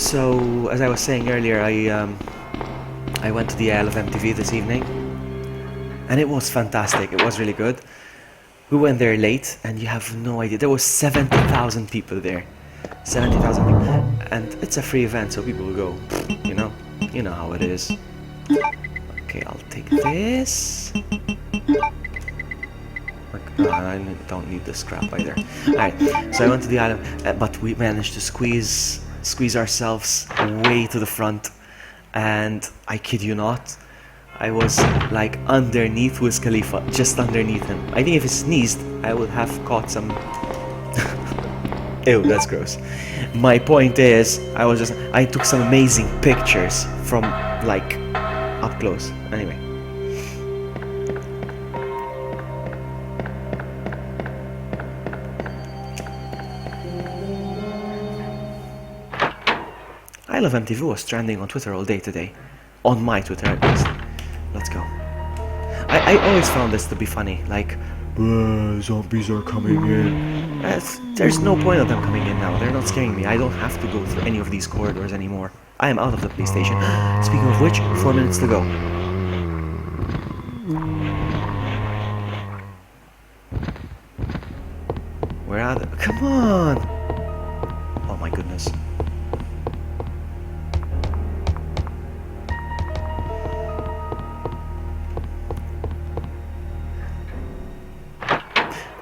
So, as I was saying earlier, I went to the Isle of MTV this evening. And it was fantastic. It was really good. We went there late, and you have no idea. There was 70,000 people there. 70,000 people. And it's a free event, so people will go. You know how it is. Okay, I'll take this. I don't need the scrap either. Alright, so I went to the island, but we managed to squeeze ourselves way to the front. And I kid you not, I was like underneath Wiz Khalifa, just underneath him. I think if he sneezed, I would have caught some... Ew, that's gross. My point is, I took some amazing pictures from like up close. Anyway. I Love MTV was trending on Twitter all day today. On my Twitter at least. Let's go. I always found this to be funny, like, zombies are coming in. There's no point of them coming in now, they're not scaring me. I don't have to go through any of these corridors anymore. I am out of the police station. Speaking of which, 4 minutes to go. Where are they? Come on! Oh my goodness.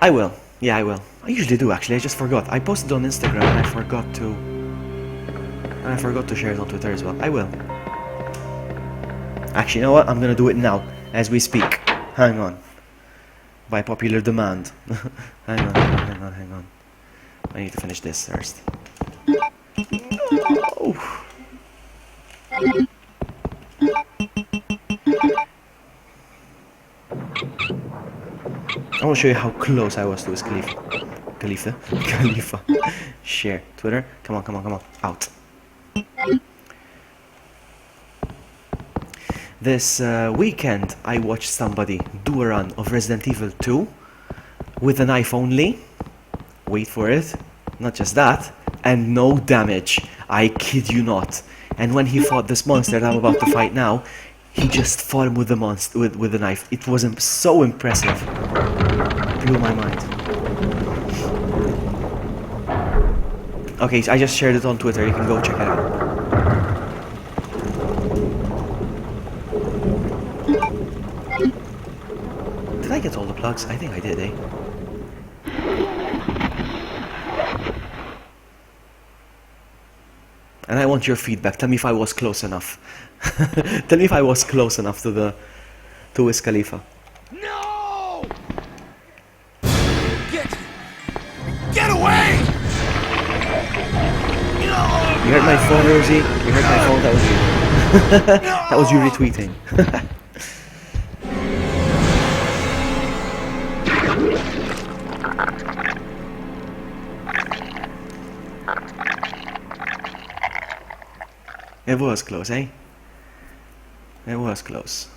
I will. Yeah, I will. I usually do actually, I just forgot. I posted on Instagram and I forgot to share it on Twitter as well. I will. Actually, you know what? I'm gonna do it now, as we speak. Hang on. By popular demand. Hang on. I need to finish this first. Oh. I want to show you how close I was to his Khalifa. Share. Twitter. Come on. Out. This weekend I watched somebody do a run of Resident Evil 2 with a knife only. Wait for it. Not just that. And no damage. I kid you not. And when he fought this monster that I'm about to fight now, he just fought him with the monster with the knife. It was so impressive. Blew my mind. Okay, so I just shared it on Twitter. You can go check it out. Did I get all the plugs? I think I did, eh? And I want your feedback. Tell me if I was close enough. Tell me if I was close enough to Wiz Khalifa. No! Get away! You heard my phone, Rosie? You heard my phone? That was you. That was you retweeting. It was close, eh? It was close.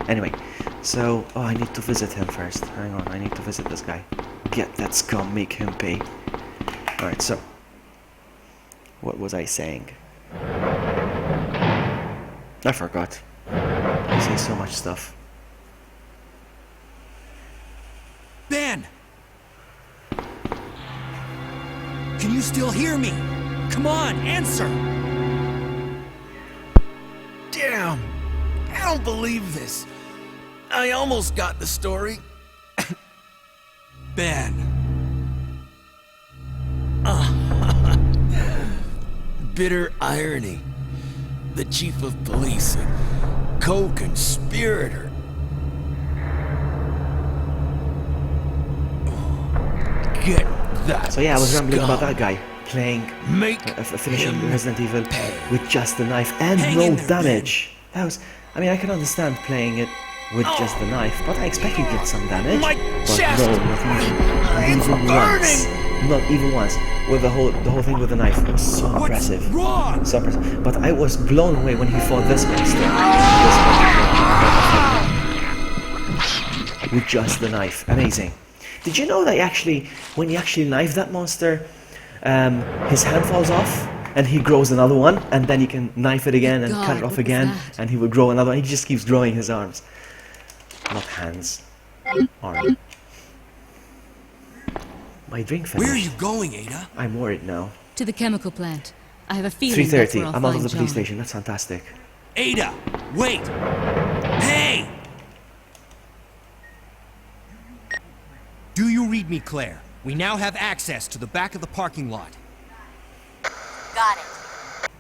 Anyway, so... Oh, I need to visit him first. Hang on, I need to visit this guy. Get that scum, make him pay. Alright, so... What was I saying? I forgot. I say so much stuff. Ben! Can you still hear me? Come on, answer! Damn! I don't believe this. I almost got the story. Ben. Bitter irony. The chief of police, a co-conspirator. Get that. So yeah, I was rambling about that guy playing, finishing him Resident Evil pay. with just the knife and Hang no in there, damage. That was, I mean, I can understand playing it with just the knife, but I expect you get some damage. My But chest! no, not even once. Not even once. With the whole thing with the knife. It was so impressive. What's wrong? So impressive. But I was blown away when he fought this monster. With just the knife. Amazing. Did you know that when you actually knife that monster, his hand falls off and he grows another one, and then you can knife it again and cut it off again, and he will grow another one. He just keeps growing his arms. Not hands. Arm. My drink finished. Where are you going, Ada? I'm worried now. To the chemical plant. I have a feeling that's 3:30. where I'll I'm out of find the police John. station. That's fantastic. Ada, wait! Hey! Do you read me, Claire? We now have access to the back of the parking lot. Got it.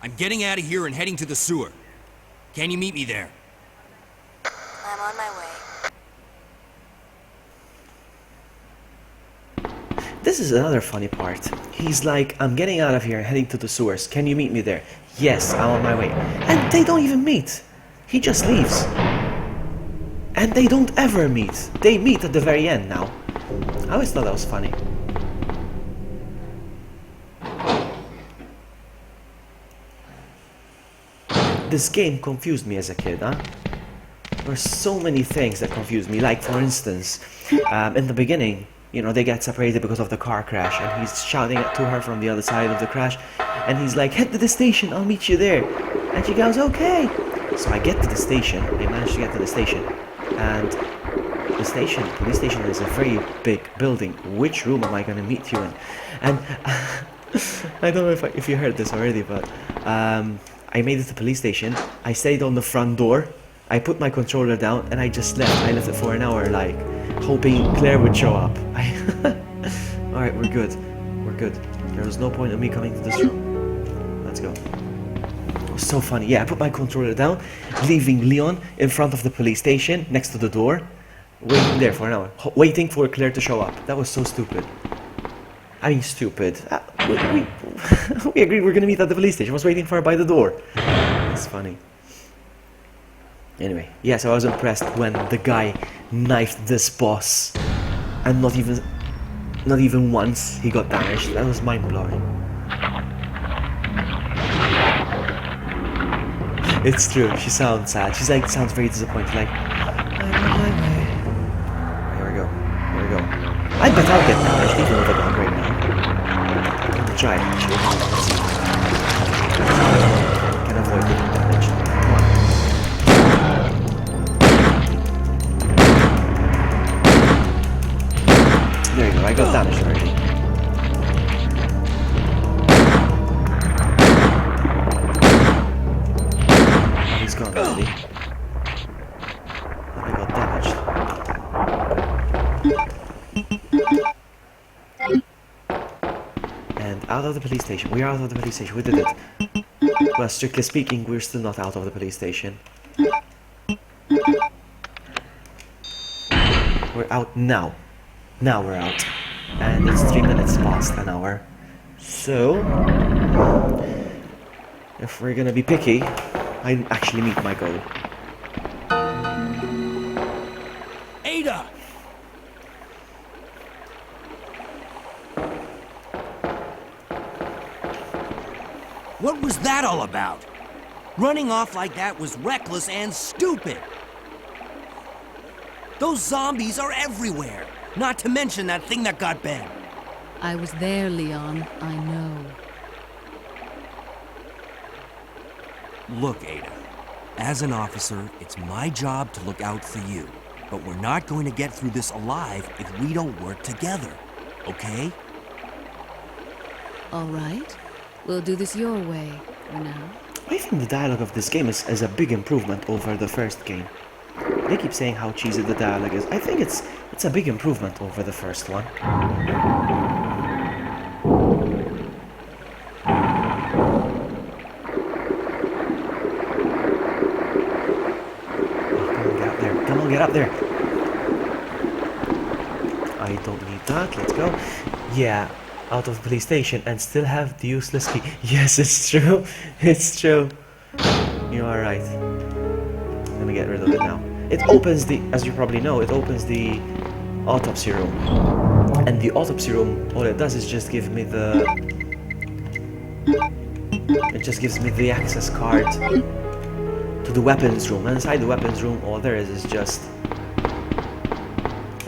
I'm getting out of here and heading to the sewer. Can you meet me there? I'm on my way. This is another funny part. He's like, I'm getting out of here and heading to the sewers. Can you meet me there? Yes, I'm on my way. And they don't even meet. He just leaves. And they don't ever meet. They meet at the very end now. I always thought that was funny. this game confused me as a kid, huh? There were so many things that confused me. Like, for instance, in the beginning, you know, they get separated because of the car crash, and he's shouting to her from the other side of the crash, and he's like, head to the station, I'll meet you there. And she goes, okay. So I get to the station, I managed to get to the station, and the police station is a very big building. Which room am I going to meet you in? And I don't know if you heard this already, but I made it to the police station. I stayed on the front door. I put my controller down and I just left. I left it for an hour, like, hoping Claire would show up. Alright, we're good. We're good. There was no point in me coming to this room. Let's go. It was so funny. Yeah, I put my controller down, leaving Leon in front of the police station, next to the door, waiting there for an hour, waiting for Claire to show up. That was so stupid. I mean, stupid. We agreed we're gonna meet at the police station. I was waiting for her by the door. It's funny. Anyway, yes, I was impressed when the guy knifed this boss, and not even once he got damaged. That was mind-blowing. It's true. She sounds sad. She's like, sounds very disappointed. Like, I'm on my way. Here we go. Here we go. I bet I'll get damaged even with a gun right now. I'm gonna try it, actually. Let's see. Can avoid getting damaged. Come on. There you go, I got damaged already. He's gone already. And I got damaged. And out of the police station. We are out of the police station. We did it. Well, strictly speaking, we're still not out of the police station. We're out now. Now we're out. And it's 3 minutes past an hour. So, if we're gonna be picky, I actually meet my goal. Ada! What was that all about? Running off like that was reckless and stupid. Those zombies are everywhere. Not to mention that thing that got Ben. I was there, Leon. I know. Look, Ada. As an officer, it's my job to look out for you. But we're not going to get through this alive if we don't work together. Okay? All right. We'll do this your way for now. I think the dialogue of this game is a big improvement over the first game. They keep saying how cheesy the dialogue is. I think it's a big improvement over the first one. Oh, come on, get up there. I don't need that. Let's go. Yeah, out of the police station and still have the useless key. Yes, it's true. It's true. You are right. I'm gonna get rid of it now. It opens the, as you probably know, it opens the autopsy room. And the autopsy room, all it does is just give me the... It just gives me the access card to the weapons room. And inside the weapons room, all there is just...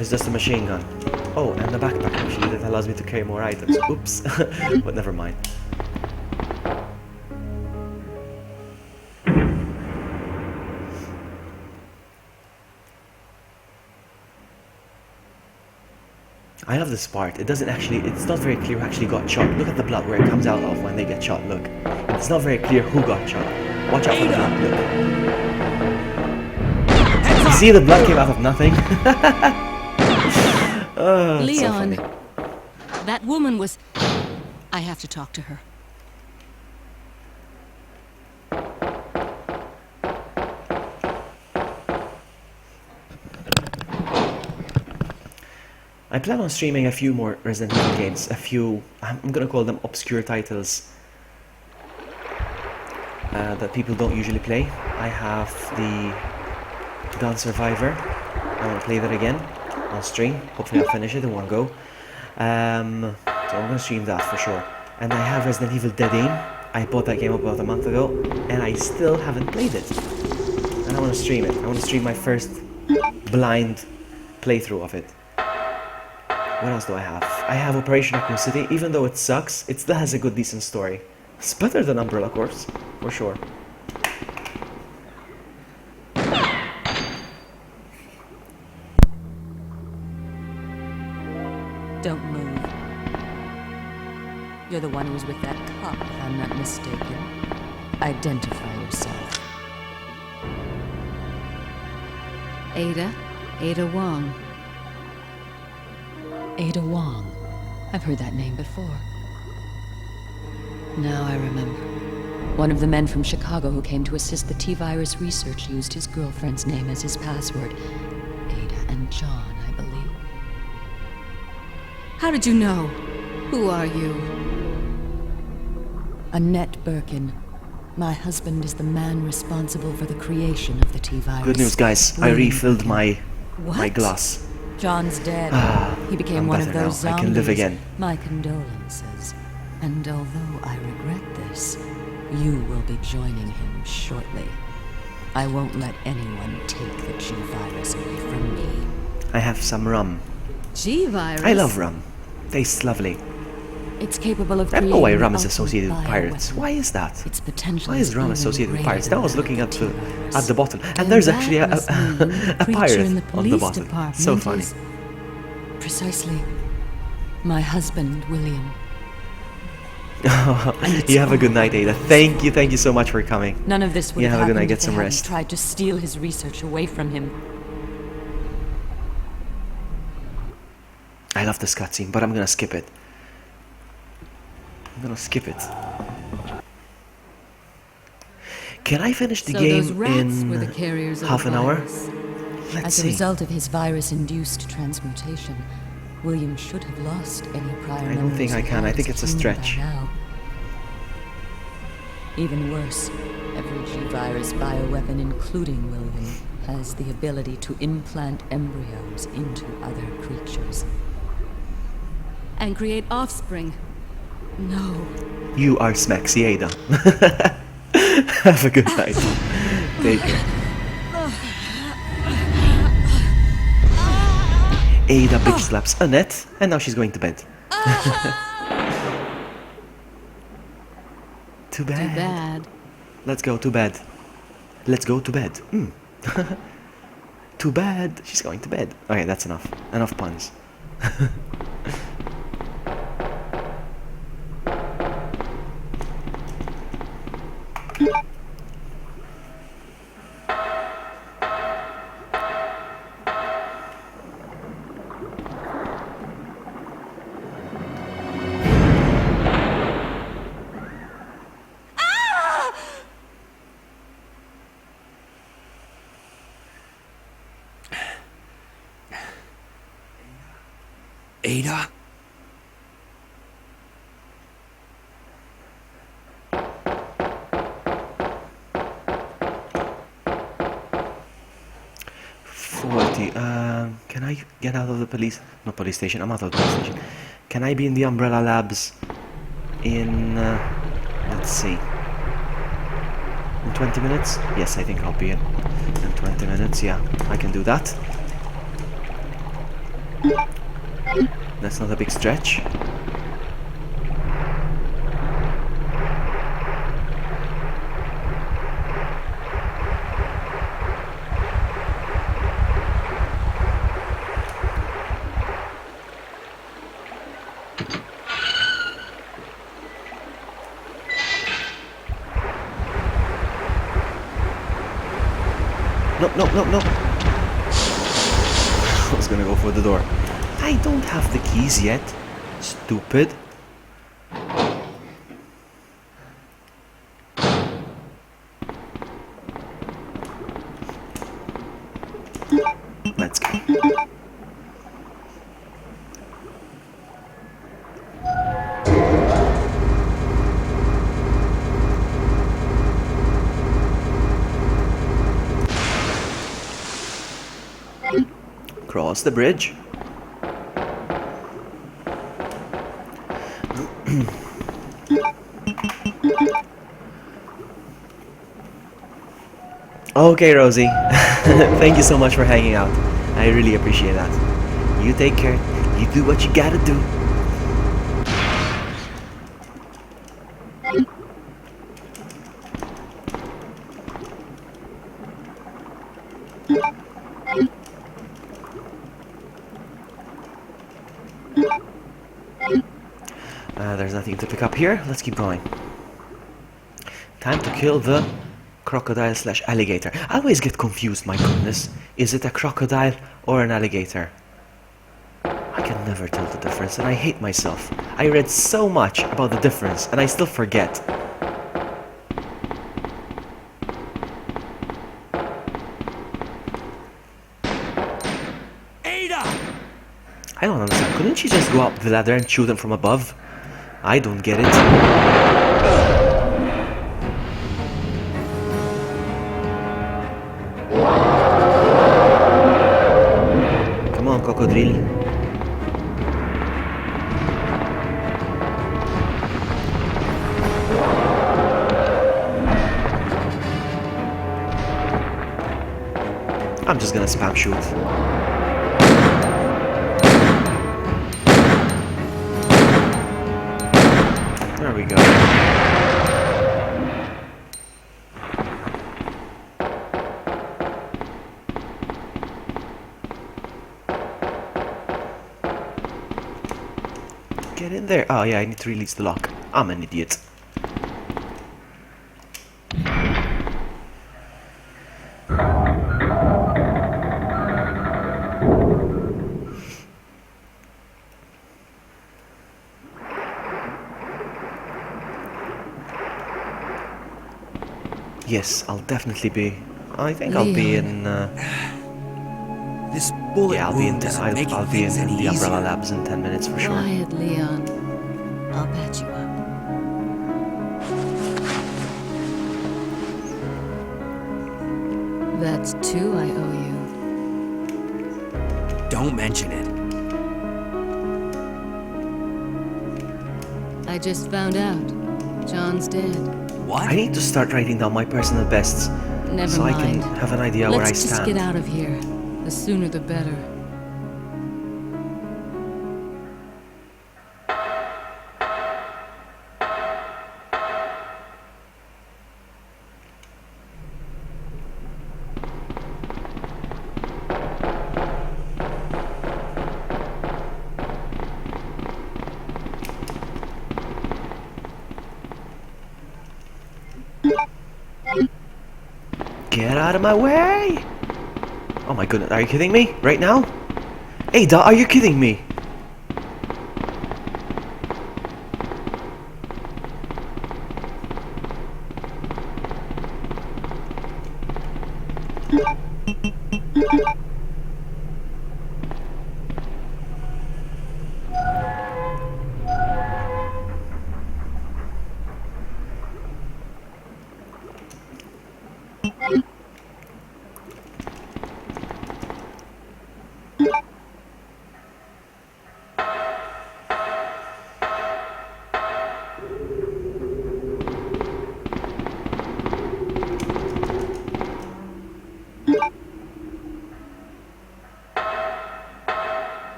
It's just a machine gun. Oh, and the backpack actually, that allows me to carry more items. Oops. But never mind. I love this part. It doesn't actually, it's not very clear who actually got shot. Look at the blood where it comes out of when they get shot, look. It's not very clear who got shot. Watch out for the blood, look. You see, the blood came out of nothing. Oh, Leon, so that woman was... I have to talk to her. I plan on streaming a few more Resident Evil games, a few, I'm gonna call them obscure titles that people don't usually play. I have the Gun Survivor. I want to play that again on stream. Hopefully I'll finish it in one go. So I'm gonna stream that for sure. And I have Resident Evil Dead Aim. I bought that game about a month ago, and I still haven't played it. And I want to stream it. I want to stream my first blind playthrough of it. What else do I have? I have Operation Raccoon City. Even though it sucks, it still has a good, decent story. It's better than Umbrella Corps, for sure. Don't move. You're the one who was with that cop, if I'm not mistaken. Identify yourself. Ada Wong. Ada Wong. I've heard that name before. Now I remember. One of the men from Chicago who came to assist the T-virus research used his girlfriend's name as his password. Ada and John, I believe. How did you know? Who are you? Annette Birkin. My husband is the man responsible for the creation of the T-virus. Good news, guys. I refilled my What? glass. John's dead. He became I'm one of better those now. I zombies. can live again. My condolences. And although I regret this, you will be joining him shortly. I won't let anyone take the G-virus away from me. I have some rum. G-virus? I love rum. Tastes lovely. It's capable of I don't know why creating rum is an associated with ultimate pirates. bioweapon. Why is that? Its potential Why is rum even associated with greater pirates? than I was looking that at of T-virus. the bottle, and And there's that actually a must mean the creature pirate in the on the police bottle. department So funny. is precisely my husband, William. You have a good night, Ada. Thank you so much for coming. None of this would Yeah, have have a good happened night. if Get they some hadn't rest. tried to steal his research away from him. I love this cutscene, but I'm gonna skip it. I'm gonna skip it. Can I finish the So game those rats were the in carriers of half the an hour? virus. Let's As see. a result of his virus-induced transmutation, William should have lost any prior I don't think memories I he can. I had think as it's a human by stretch. now. Even worse, every G-virus bioweapon, including William, has the ability to implant embryos into other creatures. And create offspring. No. You are Smexy, Ada. Have a good night. Take care. Ada bitch slaps Annette, and now she's going to bed. Too bad. Bad. Let's go to bed. Let's go to bed. Too bad. She's going to bed. Okay, that's enough. Enough puns. Ada? Can I get out of the police? No, police station. I'm out of the police station. Can I be in the Umbrella Labs in, let's see, in 20 minutes? Yes, I think I'll be in 20 minutes. Yeah, I can do that. That's not a big stretch. No. I was gonna go for the door. I don't have the keys yet. Stupid. Let's go. Cross the bridge. Okay, Rosie. Thank you so much for hanging out. I really appreciate that. You take care. You do what you gotta do. There's nothing to pick up here. Let's keep going. Time to kill the crocodile slash alligator. I always get confused, my goodness. Is it a crocodile or an alligator? I can never tell the difference and I hate myself. I read so much about the difference and I still forget. Ada! I don't understand. Couldn't she just go up the ladder and shoot them from above? I don't get it. Come on, crocodile. I'm just gonna spam shoot. There we go. Get in there. Oh yeah, I need to release the lock. I'm an idiot. Yes, I'll definitely be. I think I'll be in. This bullet Yeah, I'll be in. wound doesn't I'll make be in things any the Umbrella easier. Labs in 10 minutes for sure. Quiet, Leon. I'll patch you up. That's 2 I owe you. Don't mention it. I just found out. John's dead. What? I need to start writing down my personal bests Never so I mind. can have an idea where I Let's just stand. get out of here. The sooner the better. Get out of my way! Oh my goodness, are you kidding me? Right now? Ada, are you kidding me?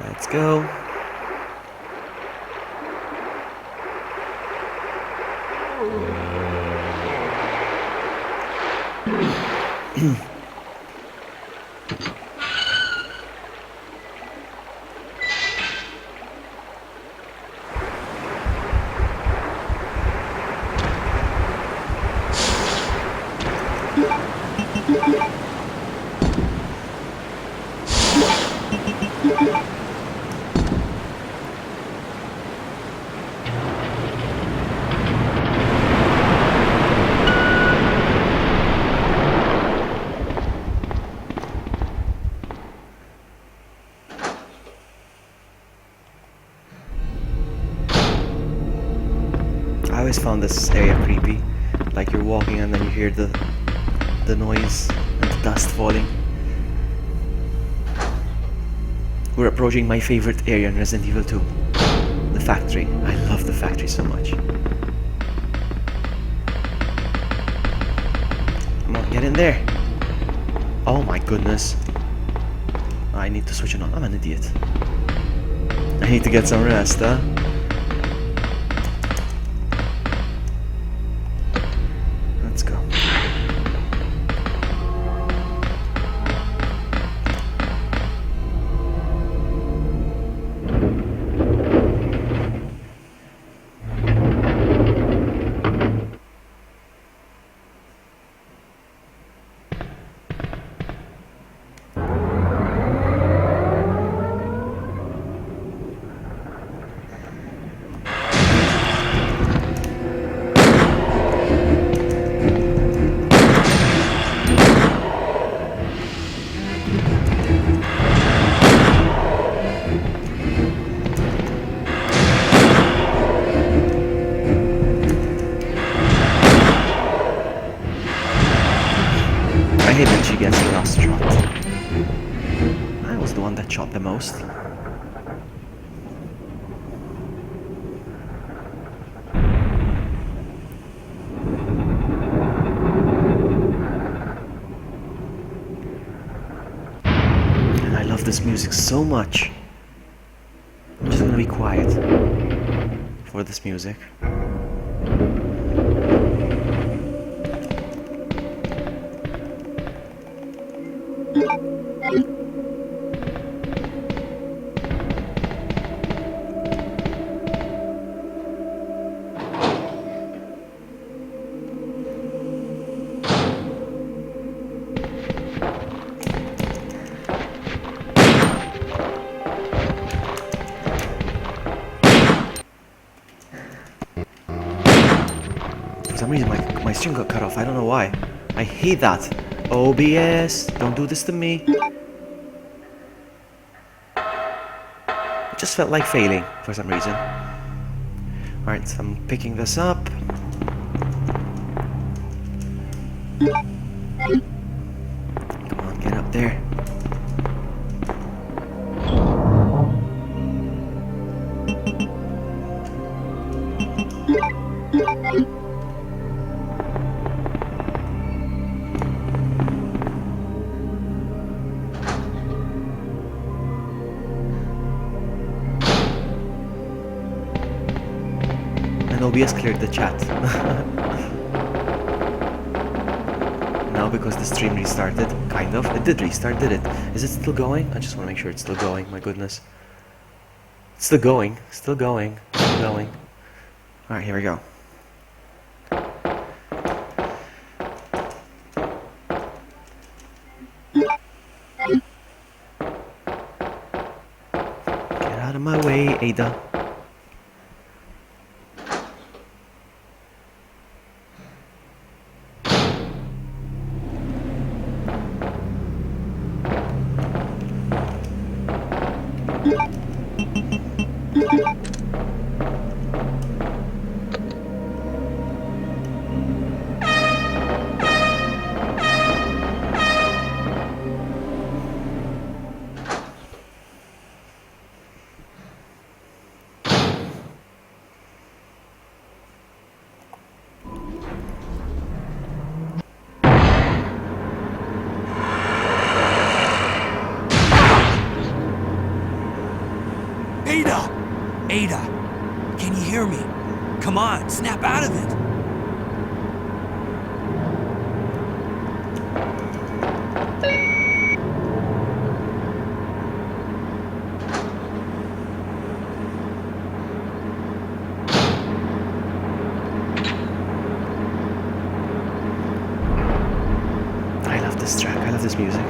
Let's go. I always found this area creepy. Like you're walking and then you hear the noise and the dust falling. We're approaching my favorite area in Resident Evil 2. The factory. I love the factory so much. Come on, get in there. Oh my goodness. I need to switch it on. I'm an idiot. I need to get some rest, huh? Let's go. I hate that she gets the last shot. I was the one that shot the most. And I love this music so much. I'm just gonna be quiet for this music. For some reason my stream got cut off. I don't know why. I hate that. OBS, don't do this to me. It just felt like failing for some reason. Alright, so I'm picking this up. Come on, get up there. And OBS cleared the chat. Now because the stream restarted, kind of. It did restart, did it? Is it still going? I just want to make sure it's still going, my goodness. It's still going, still going, still going. Alright, here we go. Get out of my way, Ada. Ada, can you hear me? Come on, snap out of it. I love this track, I love this music.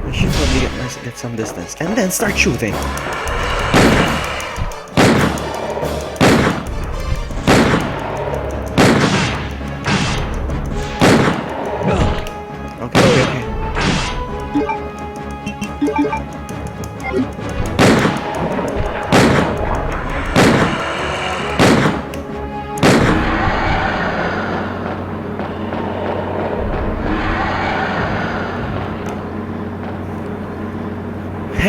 We should probably get some distance and then start shooting. Okay.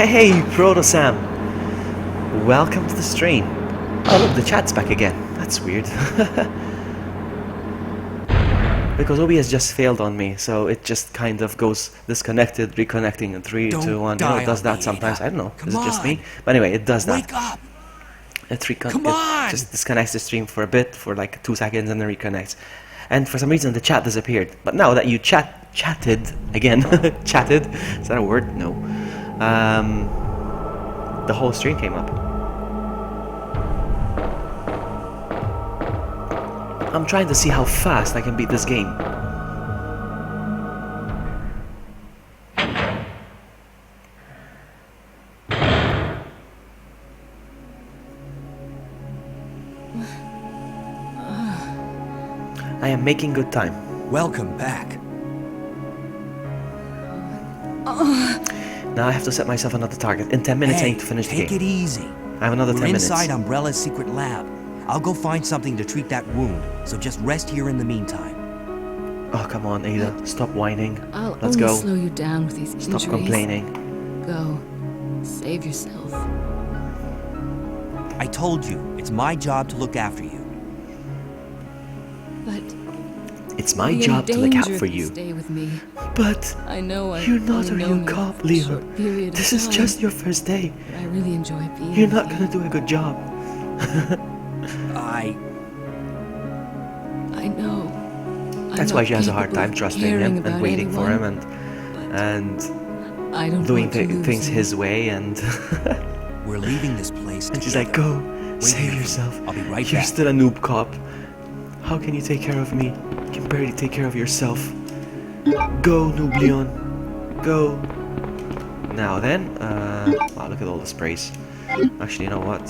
Hey, Proto Sam! Welcome to the stream. Oh look, the chat's back again. That's weird. Because OBS just failed on me, so it just kind of goes disconnected, reconnecting in 3, 2, 1. You know, it does that sometimes. I don't know. Is it just me? But anyway, it does that. Wake up! It Come on! just disconnects the stream for a bit, for like 2 seconds, and then reconnects. And for some reason, the chat disappeared. But now that you chatted again, chatted, is that a word? No. The whole stream came up. I'm trying to see how fast I can beat this game. I am making good time. Welcome back. Now I have to set myself another target. In 10 minutes I need to finish the Take game. it easy. I have another We're 10 minutes. inside Umbrella's secret lab. I'll go find something to treat that wound, so just rest here in the meantime. Oh, come on, Ada. Stop whining. I'll Let's only go. slow you down with these Stop injuries. complaining. Go. Save yourself. I told you, it's my job to look after you. But It's my be in job to look out danger for if you. Stay with me. But I know you're not a only real known you cop, for a Leon. short period of This is time, just your first day. but I really enjoy being You're with not you. gonna do a good job. I know. That's why she has a hard time trusting him and waiting for him and I don't doing want to lose things him. his way and We're leaving this place and she's together. like, go, Wait save here. yourself. I'll be right You're back. still a noob cop. How can you take care of me? You can barely take care of yourself. Go, noob Leon. Go. Now then, wow, look at all the sprays. Actually, you know what?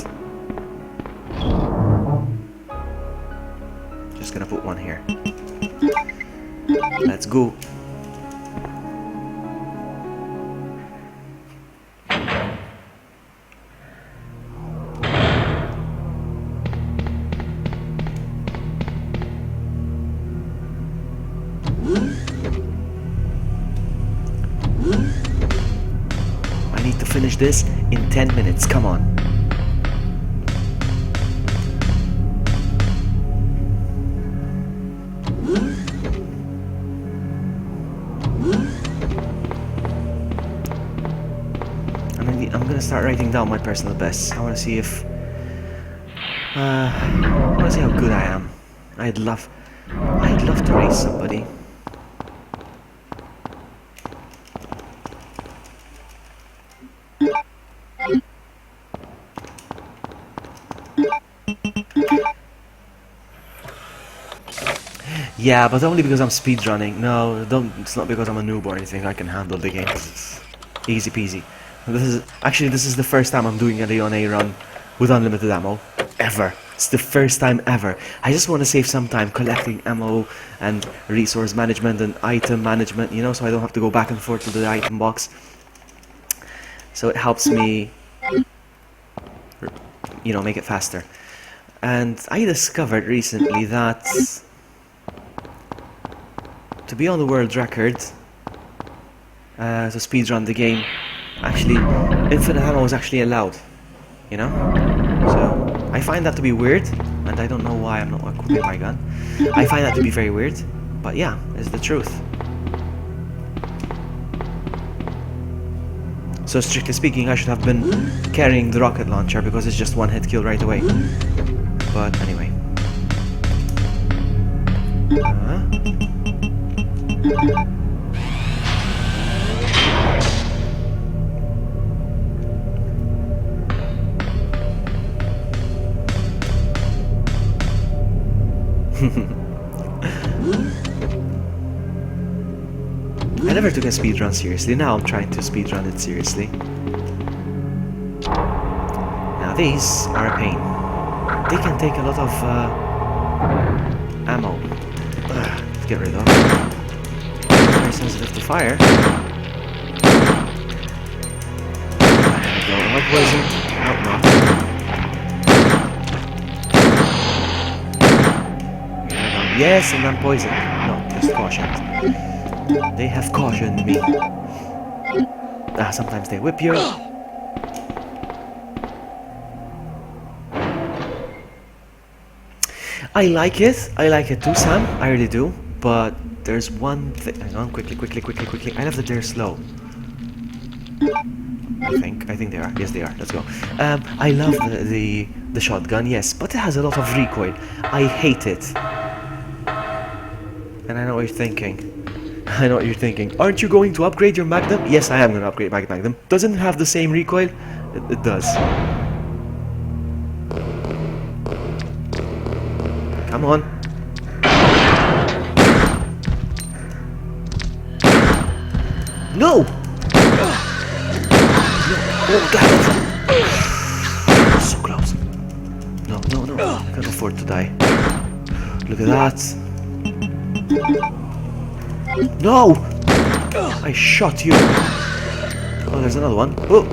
Just gonna put one here. Let's go. I need to finish this in 10 minutes, come on. I'm gonna start writing down my personal bests. I wanna see if... I wanna see how good I am. I'd love to race somebody. Yeah, but only because I'm speedrunning. No, it's not because I'm a noob or anything. I can handle the game. It's easy peasy. This is the first time I'm doing a LeonA run with unlimited ammo. Ever. It's the first time ever. I just want to save some time collecting ammo and resource management and item management, you know, so I don't have to go back and forth to the item box. So it helps me, you know, make it faster. And I discovered recently that to be on the world record, to speedrun the game, actually, infinite ammo is actually allowed, you know? So, I find that to be weird, and I don't know why I'm not equipping my gun. I find that to be very weird, but yeah, it's the truth. So strictly speaking, I should have been carrying the rocket launcher because it's just one hit kill right away. But anyway. I never took a speedrun seriously. Now I'm trying to speedrun it seriously. Now these are a pain. They can take a lot of ammo to get rid of. Very sensitive to fire. There we go. Am I poisoned? Oh, no. Yes, and I'm poisoned. No, just cautioned. They have cautioned me. Sometimes they whip you. I like it too, Sam, I really do, but there's one thing. Hang on, quickly. I left that they're slow. I think they are. Yes, they are. Let's go. I love the shotgun, yes, but it has a lot of recoil. I hate it. And I know what you're thinking. Aren't you going to upgrade your Magnum? Yes, I am going to upgrade my Magnum. Doesn't it have the same recoil? It does. Come on. No! Oh, got it! So close. No. I can't afford to die. Look at that. No! I shot you. Oh, there's another one. Oh.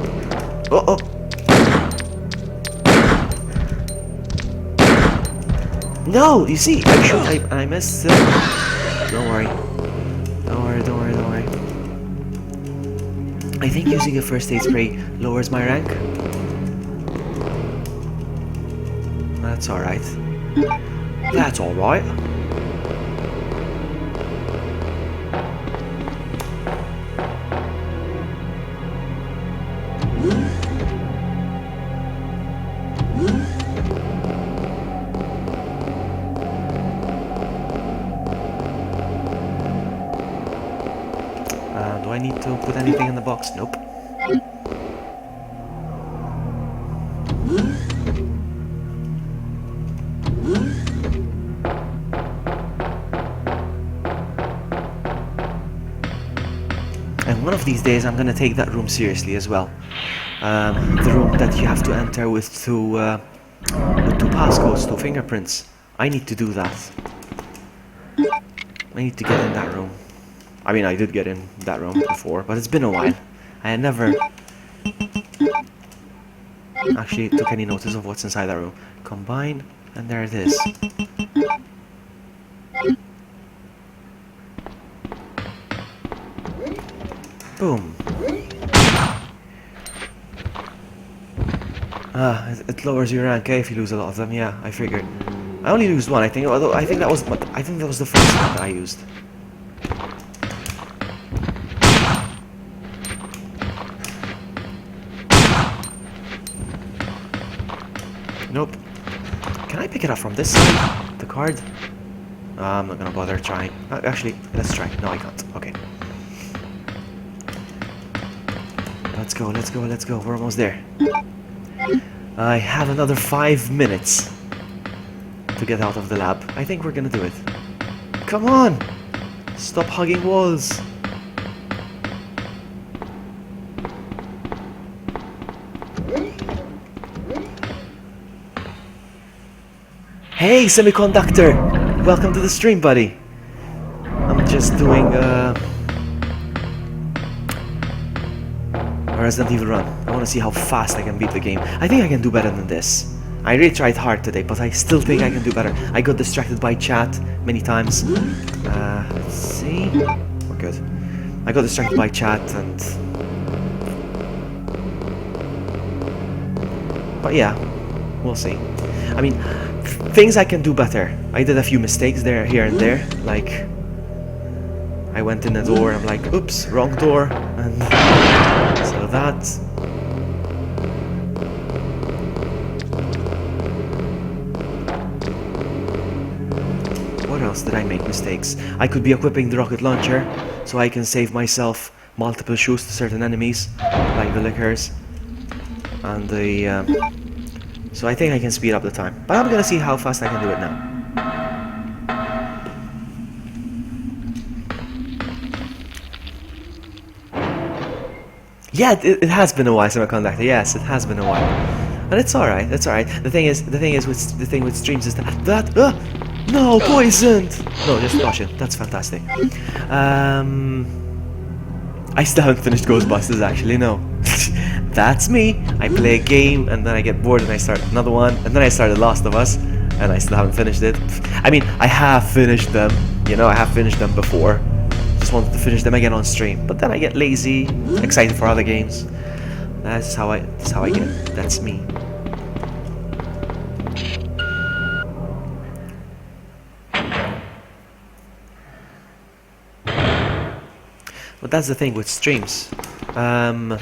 No, you see, I missed. Don't worry. I think using a first aid spray lowers my rank. That's alright. That's alright. Do I need to put anything in the box? Nope. And one of these days I'm gonna take that room seriously as well. The room that you have to enter with two passcodes, two fingerprints. I need to do that. I need to get in that room. I mean, I did get in that room before, but it's been a while. I had never actually took any notice of what's inside that room. Combine, and there it is. Boom. It lowers your rank, if you lose a lot of them. Yeah, I figured. I only used one, I think. Although I think that was the first one that I used. Nope. Can I pick it up from this side? The card? I'm not gonna bother trying. Actually, let's try. No, I can't. Okay. Let's go. We're almost there. I have another 5 minutes to get out of the lab. I think we're gonna do it. Come on! Stop hugging walls. Hey, Semiconductor! Welcome to the stream, buddy. I'm just doing a Resident Evil run. I want to see how fast I can beat the game. I think I can do better than this. I really tried hard today, but I still think I can do better. I got distracted by chat many times. Let's see. We're good. I got distracted by chat and... But yeah, we'll see. I mean, things I can do better. I did a few mistakes there, here and there. Like, I went in a door, I'm like, oops, wrong door. And so that... What else did I make mistakes? I could be equipping the rocket launcher, so I can save myself multiple shoots to certain enemies, like the lickers. And the... So I think I can speed up the time. But I'm gonna see how fast I can do it now. Yeah, it has been a while, Semiconductor. Yes, it has been a while. And it's alright, that's alright. The thing with streams is that no, poisoned! No, just caution. That's fantastic. I still haven't finished Ghostbusters, actually, no. That's me. I play a game and then I get bored and I start another one and then I start The Last of Us and I still haven't finished it. I mean, I have finished them, you know, I have finished them before. Just wanted to finish them again on stream, but then I get lazy, excited for other games. That's how I get. That's me. But that's the thing with streams. You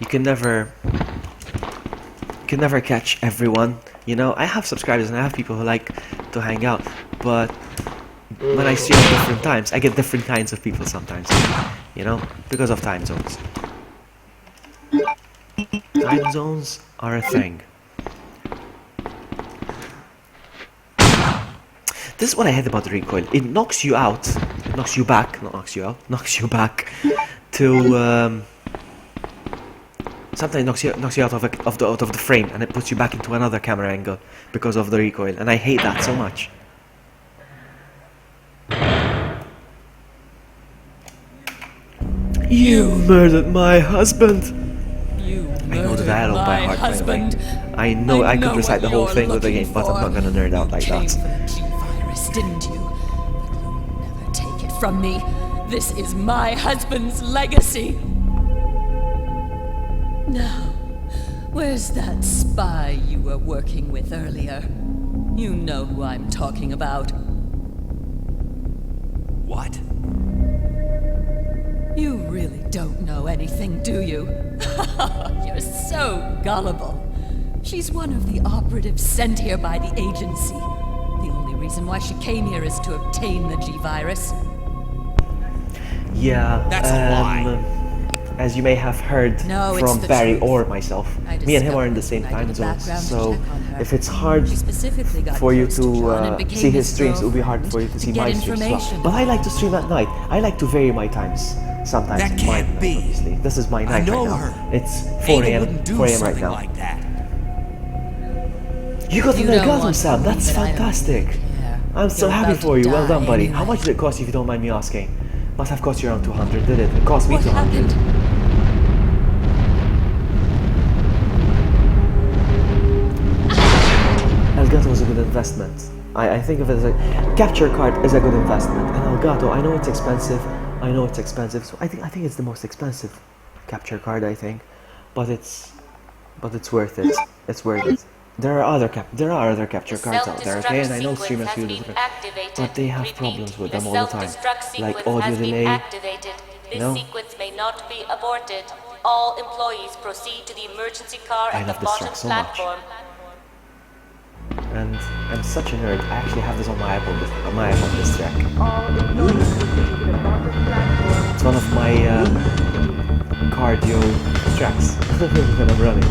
can never catch everyone. You know, I have subscribers and I have people who like to hang out, but when I stream at different times, I get different kinds of people sometimes. You know, because of time zones. Time zones are a thing. This is what I hate about the recoil. It knocks you out. It knocks you back. Not knocks you out. Knocks you back to. Sometimes knocks you out of the frame, and it puts you back into another camera angle because of the recoil. And I hate that so much. You murdered my husband. I know the dialogue by heart, husband. I know I could recite the whole thing with the game, but I'm not gonna nerd out like that. G-virus, didn't you? But you'll never take it from me. This is my husband's legacy. Now, where's that spy you were working with earlier? You know who I'm talking about. What? You really don't know anything, do you? You're so gullible. She's one of the operatives sent here by the agency. The only reason why she came here is to obtain the G-virus. Yeah, That's a lie. As you may have heard from Barry or myself, me and him are in the same time zones, so if it's hard for you to see his streams, it will be hard for you to see my streams as well. But I like to stream at night. I like to vary my times. Sometimes That it's my can't night, be. obviously. This is my night know right now. her. It's 4 Ada a.m. wouldn't do 4 a.m. right something now. like that. You got You an don't orgasm, want Sam. to That's believe that I don't fantastic. care. I'm so You're happy about for to you. Well done, die buddy. anyway. How much did it cost you, if you don't mind me asking? Must have cost you around 200, did it? It cost me What 200. happened? Elgato was a good investment. I think of it as a capture card is a good investment. And Elgato, I know it's expensive. So I think it's the most expensive capture card, I think, but it's worth it. It's worth it. There are other capture cards out there, okay? And I know streamers use it, but they have problems with them all the time, like audio delay. This No. sequence may not be aborted. All employees proceed to the emergency car I at the love this bottom track so much. platform. And I'm such a nerd. I actually have this on my iPod. This track. It's one of my cardio tracks when I'm running.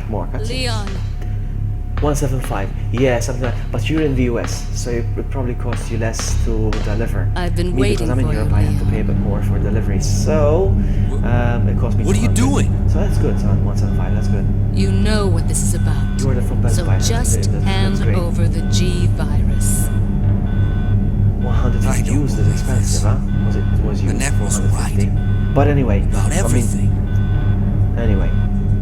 More cuts. Leon, 175. Yeah, something like that. But you're in the US, so it would probably cost you less to deliver. I've been Me, waiting because I'm in for Europe, you, I have to pay a bit more for deliveries. So it cost me. What are you 200. doing? So that's good, son. 175. That's good. you know what this is about. You ordered from Best So Buy. just That's hand great. over the G-virus. 150 I don't used is believe expensive, this. huh? Was The used net for was 150. But anyway, About everything. Anyway,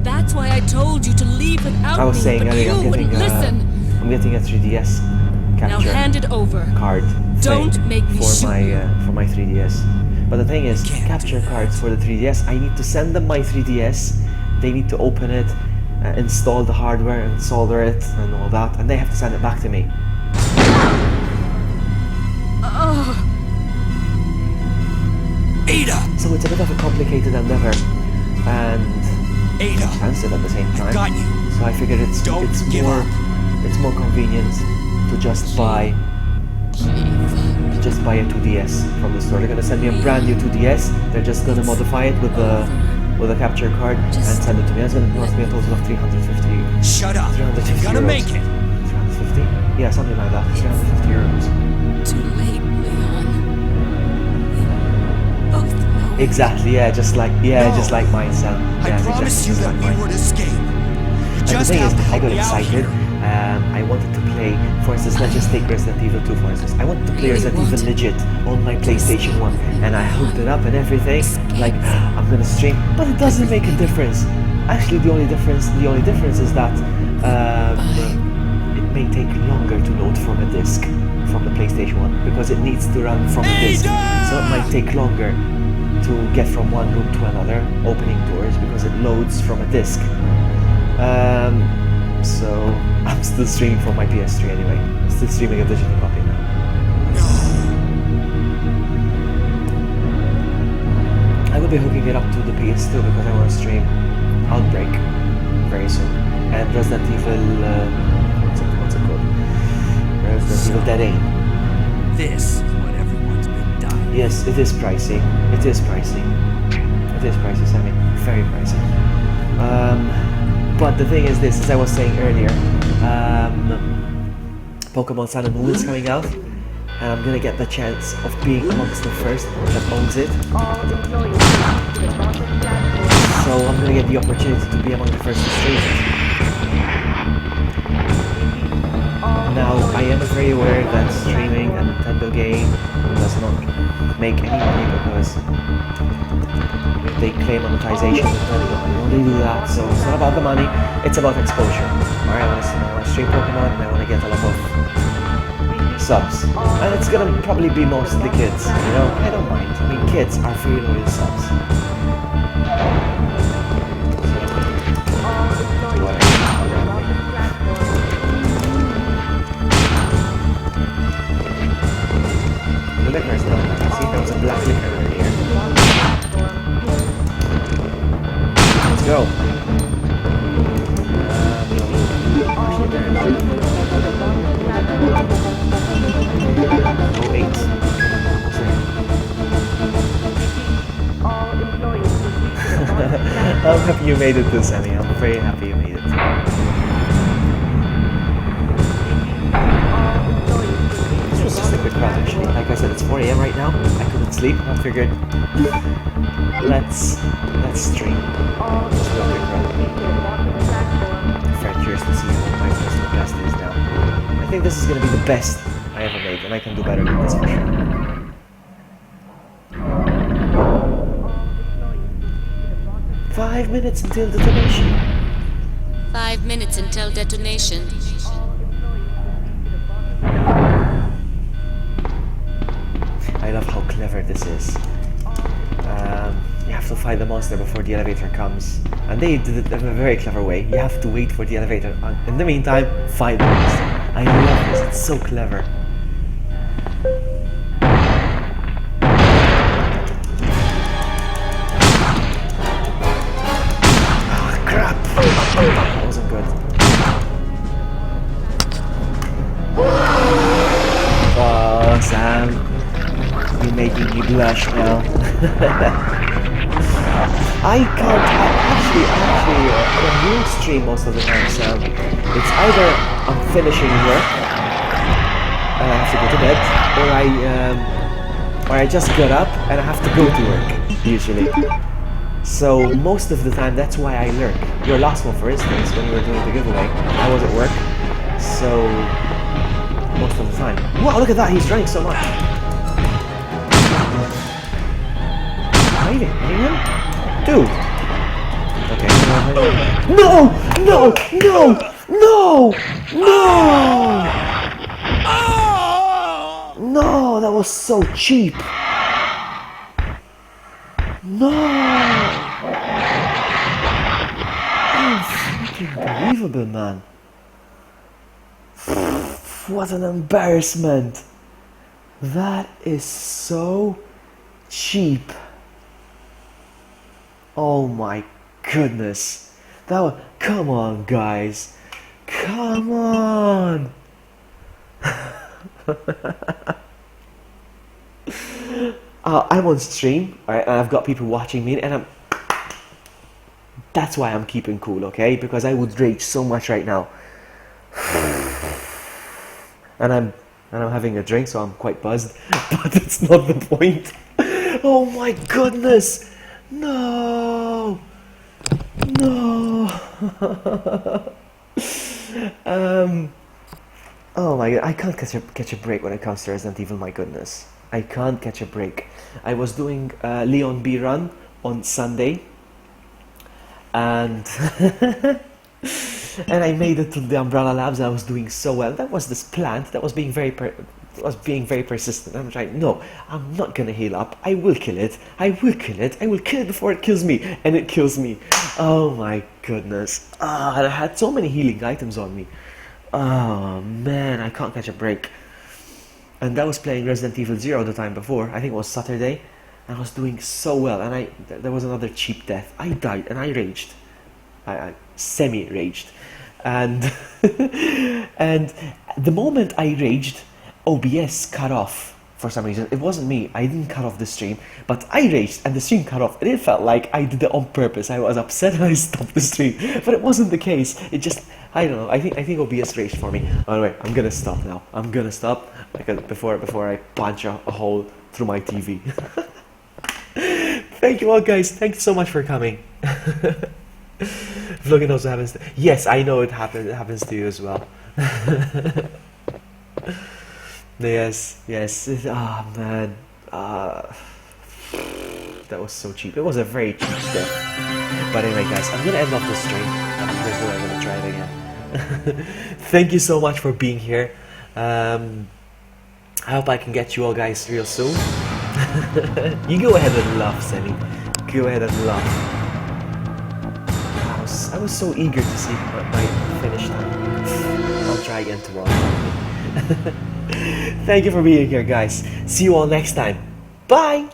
That's why I told you to leave without I was me, saying but earlier, you wouldn't listen. I'm getting a 3DS Now capture hand it over. card Don't thing make me for shoot my you. for my 3DS. But the thing is, can't capture do that. cards for the 3DS, I need to send them my 3DS. They need to open it, install the hardware, and solder it, and all that, and they have to send it back to me. Ada! So it's a bit of a complicated endeavor, and Ada! expensive at the same time. Got you. So I figured it's give more up. it's more convenient to just buy a 2DS from the store. They're gonna send me a brand new 2DS. They're just gonna modify it with a capture card and send it to me. That's gonna cost me a total of 350. Shut up! 350 You gotta euros. make it! 350? Yeah, something like that. 350 euros. Too late, Leon. We both know. Exactly. Yeah, just like mine, Sam. I Yeah, promised exactly you just that like we mine. would escape. You And the just thing have is, to I help got me out excited. here. I wanted to play, for instance, let's just take Resident Evil 2 for instance. I wanted to play Really Resident Evil wanted legit on my PlayStation 1, and I hooked it up and everything. Like, I'm gonna stream, but it doesn't make a difference. Actually, the only difference is that it may take longer to load from a disc from the PlayStation 1 because it needs to run from a disc. So it might take longer to get from one room to another, opening doors, because it loads from a disc. So I'm still streaming from my PS3 anyway. Still streaming a digital copy now. No. gonna be hooking it up to the PS2 because I want to stream Outbreak very soon. And Resident Evil, what's it called? Resident Evil Dead Aim. This is what everyone's been dying. Yes, it is pricey. It is pricey. It is pricey, Sammy. Very pricey. But the thing is this, as I was saying earlier, Pokemon Sun and Moon is coming out, and I'm gonna get the chance of being amongst the first that owns it. So I'm gonna get the opportunity to be among the first to stream it. Now, I am very aware that streaming a Nintendo game does not make any money because they claim monetization. They do that, so it's not about the money, it's about exposure. Alright, I want to stream Pokemon and I want to get a lot of subs. And it's gonna probably be mostly kids, you know? I don't mind. I mean, kids are very loyal subs. The liquor is not bad. See, there was a black liquor earlier. Let's go. Oh, 8. I'm happy you made it to Sammy. I'm very happy you made it. This was just a quick run actually. Like I said, it's 4 AM right now. I couldn't sleep. I figured let's stream. Just do a quick run. I'm very curious to see what my personal best is now. I think this is gonna be the best I ever made, and I can do better than this for sure. Five minutes until detonation. 5 minutes until detonation. I love how clever this is. You have to fight the monster before the elevator comes. And they did it in a very clever way. You have to wait for the elevator. In the meantime, fight the monster. I love this, it's so clever. Ah, crap! That wasn't good. Oh, Sam. You're making me blush now. I can't actually when you stream most of the time, Sam, it's either I'm finishing work and I have to go to bed, or I just got up and I have to go to work, usually. So most of the time that's why I lurk. Your last one, for instance, when you were doing the giveaway, I was at work, so most of the time. Wow, look at that, he's running so much. Am I hitting him? Dude! Okay. No! No! No! No! No! No! That was so cheap! No! Fucking unbelievable, man. What an embarrassment! That is so cheap. Oh my goodness. That was, come on guys. Come on. I'm on stream, alright, and I've got people watching me, and that's why I'm keeping cool, okay? Because I would rage so much right now. And I'm having a drink, so I'm quite buzzed, but it's not the point. Oh my goodness. No. No. Oh my god, I can't catch a break when it comes to Resident Evil, my goodness. I can't catch a break. I was doing LeonB run on Sunday, and and I made it to the Umbrella Labs. I was doing so well. That was this plant that was being very persistent. I'm like, no, I'm not gonna heal up. I will kill it. I will kill it. I will kill it before it kills me. And it kills me. Oh my goodness. And I had so many healing items on me. Oh man, I can't catch a break. And I was playing Resident Evil 0 the time before. I think it was Saturday. I was doing so well, and there was another cheap death. I died, and I raged. I semi-raged. And and the moment I raged, OBS cut off for some reason. It wasn't me. I didn't cut off the stream, but I raged and the stream cut off, and it felt like I did it on purpose. I was upset and I stopped the stream, but it wasn't the case. It just, I don't know. I think OBS raged for me. Anyway, I'm gonna stop now. I'm gonna stop because before I punch a hole through my TV. Thank you all, guys. Thank you so much for coming. Vlogging also happens to, yes, I know it happens. It happens to you as well. Yes. Ah, man. That was so cheap. It was a very cheap death. But anyway, guys, I'm gonna end off the stream. There's no way I'm gonna try it again. Thank you so much for being here. I hope I can get you all guys real soon. You go ahead and laugh, Sammy. Go ahead and laugh. I was so eager to see my finish time. I'll try again tomorrow. Thank you for being here, guys. See you all next time. Bye!